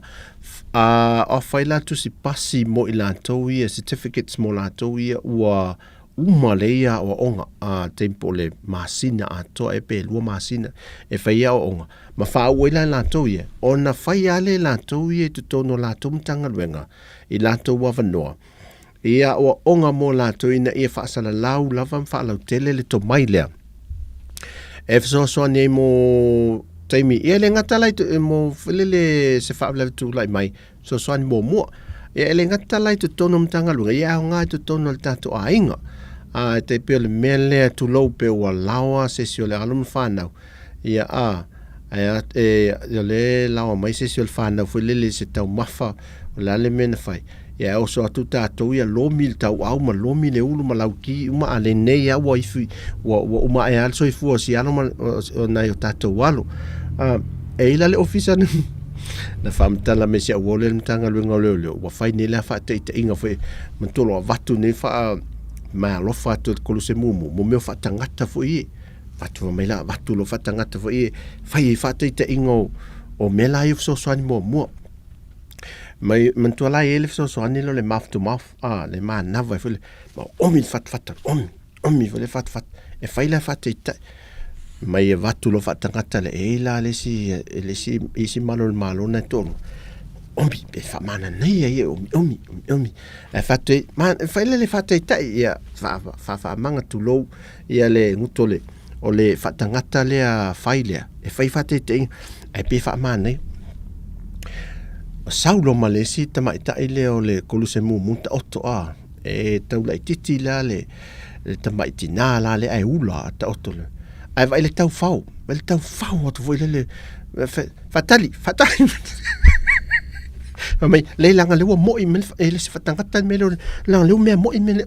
a whai la tu si pasi mo i la tau ia certificates mo la tau ia ua umaleia o onga a tempo le masina a to e pe lua masina e faia o onga ma fa uela la to ye ona faia le la to ye to tono la to mtanga luenga i la to wa vanoa ia o onga mo la to ina e fa sala lau lava fa lau tele le to mai le e so ne mo taimi e le ngata lai to mo le se fa le tu lai mai so ni mo e le ngata lai to tono mtanga luenga ia nga to tono le tato a inga a te pe le mele tu lo pe wa lawa se si le alum fanau ia le lawa mai se si le fanau foi le se tau mafa la le mena fai ia o so atu tatou ia lo mil tau au ma lo mil e ulu ma lauki uma ale nei a wa ifi wa uma e also ifu o si ano ma na yo tatou walo e ila le ofisa na famtala me se wole mtanga luenga leo wa fai ni la fa te inga foi mantolo vatu ni fa ma lo fatu ko se mumu mo me fa tangata foi fatu me la vatu lo fa tangata foi fai fa te ingo o me la if so swani mo mai mantola ele so swani lo le mouth to mouth le ma na vai foi ma omi fat omi vole fat e fai la fa te mai e vatu lo fa tangata le ela le si isi malo na toro omi pe fa mana nei e omi e fate man fa le fate ta ia fa manga tu lo ia le ngutole o le fatangata le a failea e fai fate te e pe fa mana nei saulo malesi tama ita ile o le koluse mu munta oto e taula titi la le tama itina la le ai ula ta oto le ai vai le tau fau o tu voi le fatali mai le langa le mo i mel e le se fatangata me le langa le me mo i mel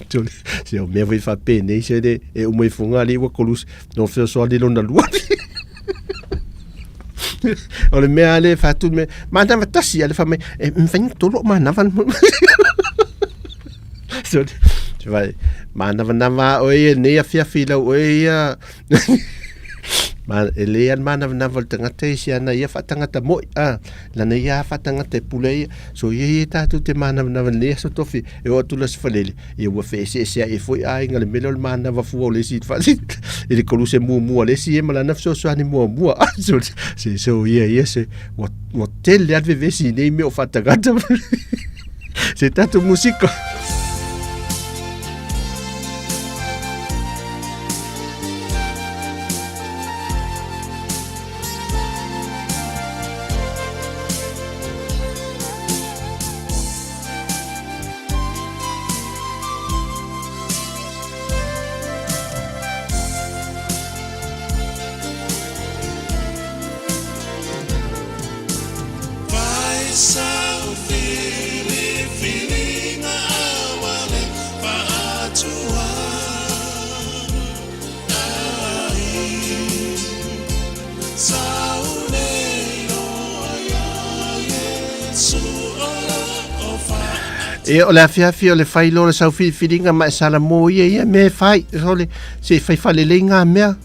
tu se o me vai fa pene se de e o mai funga li wa kolus no fe so ali lona lua o le me ale fa tu me ma na tasi ale fa me me fa tolo ma na van so tu vai ma na o e ne a fia fila o e ma elean mana na volta ngate sia na ia fatangata mo la na ia fatangata pulei so ia ta tu te mana na le so tofi e o tu las falele e o fe se e foi ai ngale melol mana va fu le sit fa e le koluse mu le si e mala na so ani mu so ia se o tel le ave vesi nei me o fatangata se tanto musica E o le afiafi o le whai lo le sau whiwhiringa mai sala mō ia me whai so le se whai whale le ngā mea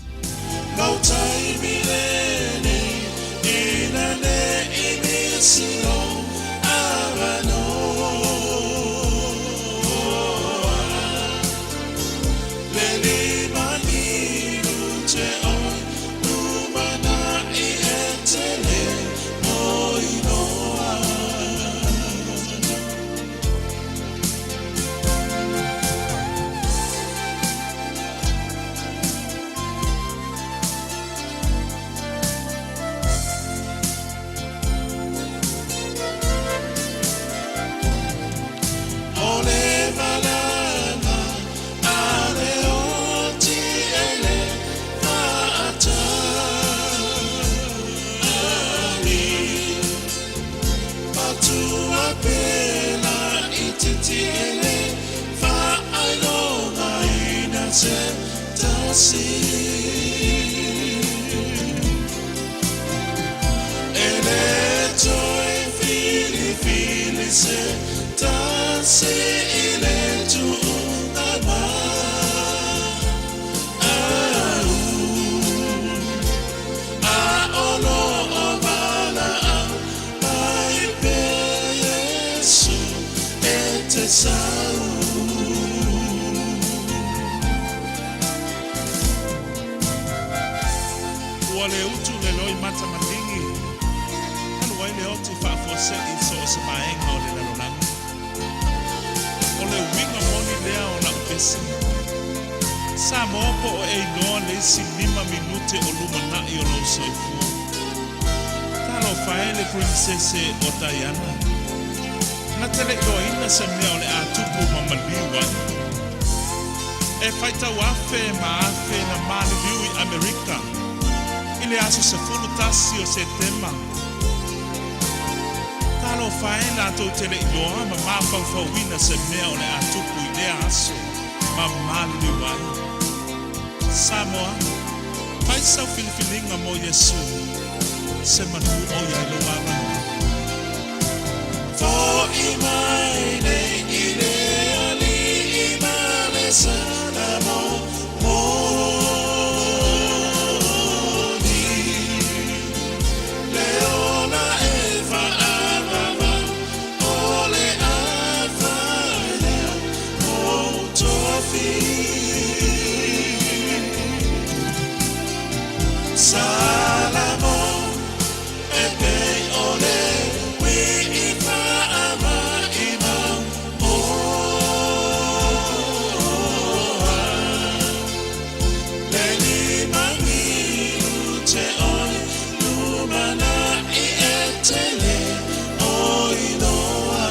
Samoa po o e noa le si 5 minute o lumana i o lo soifu. Talo fae le prinsese o Diana. Na tele loa ina se mea o le atupu mamaliwa. E faita wafe ma afe na mali liu i Amerika. Ile aso se fulu tasi o se tema. Talo fae la to tele loa ma mafawina se mea o le atupu i le aso. Ma mali liu Samoa, pai sau filifilinga mo Yesu, se manu o ia loana. For imaine ile ali imale sanamo moni. Leona eva avava, ole avaya, o tofi. Salamo epe ole we ifa ama ima o leli mangi ute oi lumana I etele oi noa.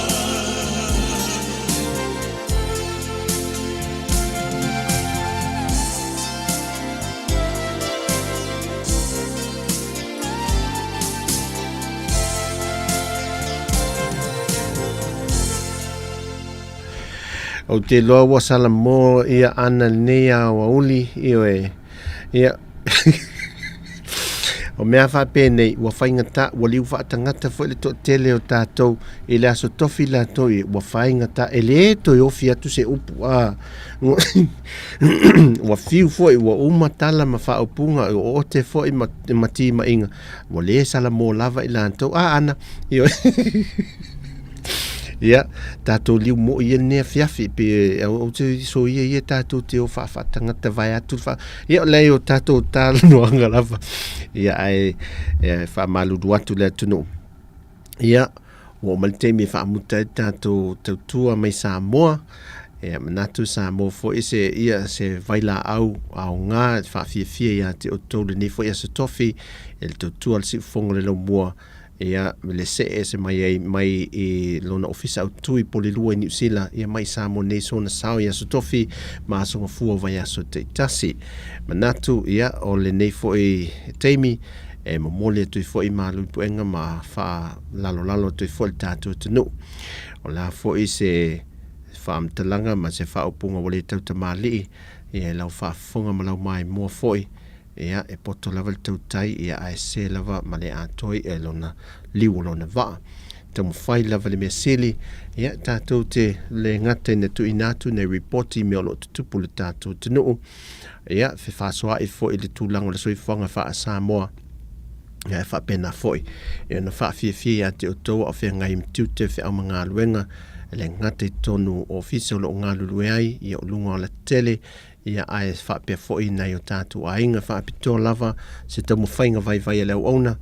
O te loa wa sala mo ia ana nea wa uli ia o mea whape nei wa whaingata wa liu whaatangata fo le to tele o tātou e le aso tofi la toi wa whaingata e le to i ofi atu se upu wa fiu fo i wa umatala ma whaopunga o te fo i mati ma inga wa le sala mo lava i lantou ana ia tātou liu mo ia nea fiafi pe o te so ia tātou te o whaatangata vai atu ia lei o tātou tāluanga lava ia ai whaamaludu atu le tunu ia o maltemi whaamuta tātou Tautua Mai Samoa manatu Samoa fo se ia se vaila au ngā whaafia ia te o tōle nei fo ia se tofi el Tautua si fonga le Laumua ia le se mai I lona ofisa au tui pole lua I New Zealand ia mai Samoa nei sona sao ia so tofi ma songa fua vai aso te tasi manatu ia o le nei fo teimi e momole tu fo I malu puenga ma fa lalo tu fo tātou tunu. O la fo I se wha talanga ma se wha opunga wale Tautua Mai ia lau wha fonga ma lau mai mua foi ia e poto lava le tautai ia ai se lava ma le atoi e lona liu lona vaa tamu whai lava le mea sili ia tātou te le ngata ina tu inatu ne reporti me olo tutupu le tātou tunu ia fe whasoa I foi le tūlanga le soifonga wha a Samoa ia e wha pena foi ia na wha fia te otoa o whea ngai mtiute whea au mga luenga le ngata I tonu official o ngā lulu ai ia o lunga o la tele ia ai whapea foi nei o tātou a inga whapitoa lava se tamu whainga vai leo ona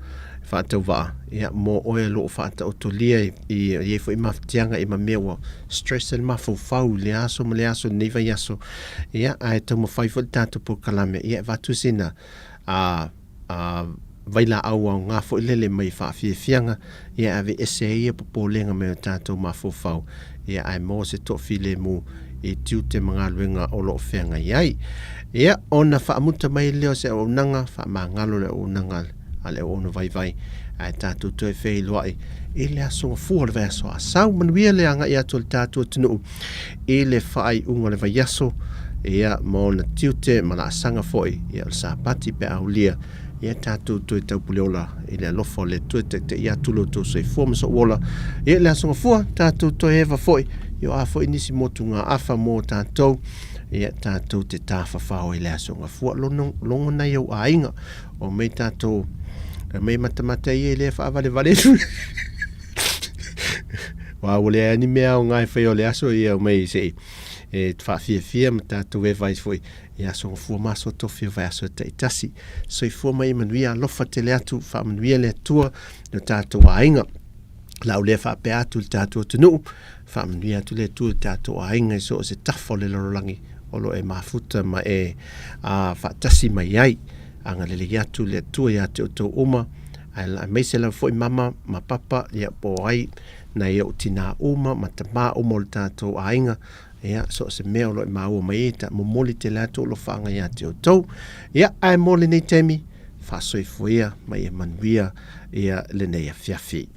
whatau waa ia mō oe loo whata o tolia I foi maftianga I mamewa stress and mafau le aso neiva yaso ia ai tamu whai fo tātou po kalame ia vatusina vaila au au ngā fo lele mai whawhianga ia ave ese ia popolenga me o tātou mafau ia ai mō se tofile mu I tiu te mga luenga o loo whenga iai ia ona whaamuta mai leo se o nanga whaamangalo le o nanga a le ono vai ai tātou toi whei loai I le asonga fuha le vai aso a sau manuia le anga ia to le tātou tunu I le whaai unga le vai aso ia mō na tiu te mana asanga foi ia le sāpati pe au lia ia tātou toi taupuleola I le alofo le toi te ia tulo to soi fuama so wola ia le asonga fuha tātou toi eva foi Yo afo inisi motu ngā afa mō tātou ia tātou te tāwha whao I le asonga fua longo nei au a inga o mei tātou mei matamata I le whaavale vale wa ole ani mea o ngai whai o le aso ia o mei se e whaafia ma tātou e vai foi ia asonga fua maso tofi o vai aso te itasi so I fua mai manuia alofa te le atu wha manuia le atua no tātou a inga lau le whape atu le tātou tunu whaamanuia atu le tu le tātou a inga so se tafo le lorolangi o lo e mafuta ma e whaatasi mai ai anga le atu le tua ia te o tau uma ai mai se lau foi mama ma papa ia po ai na ia o tina uma ma ta maa uma le tātou a inga ia so se mea o lo e maua mai ta momoli te le atu o lo whaanga ia te o tau ia ai mole nei temi whaasoi fuia mai e manuia ia le nei a fiafi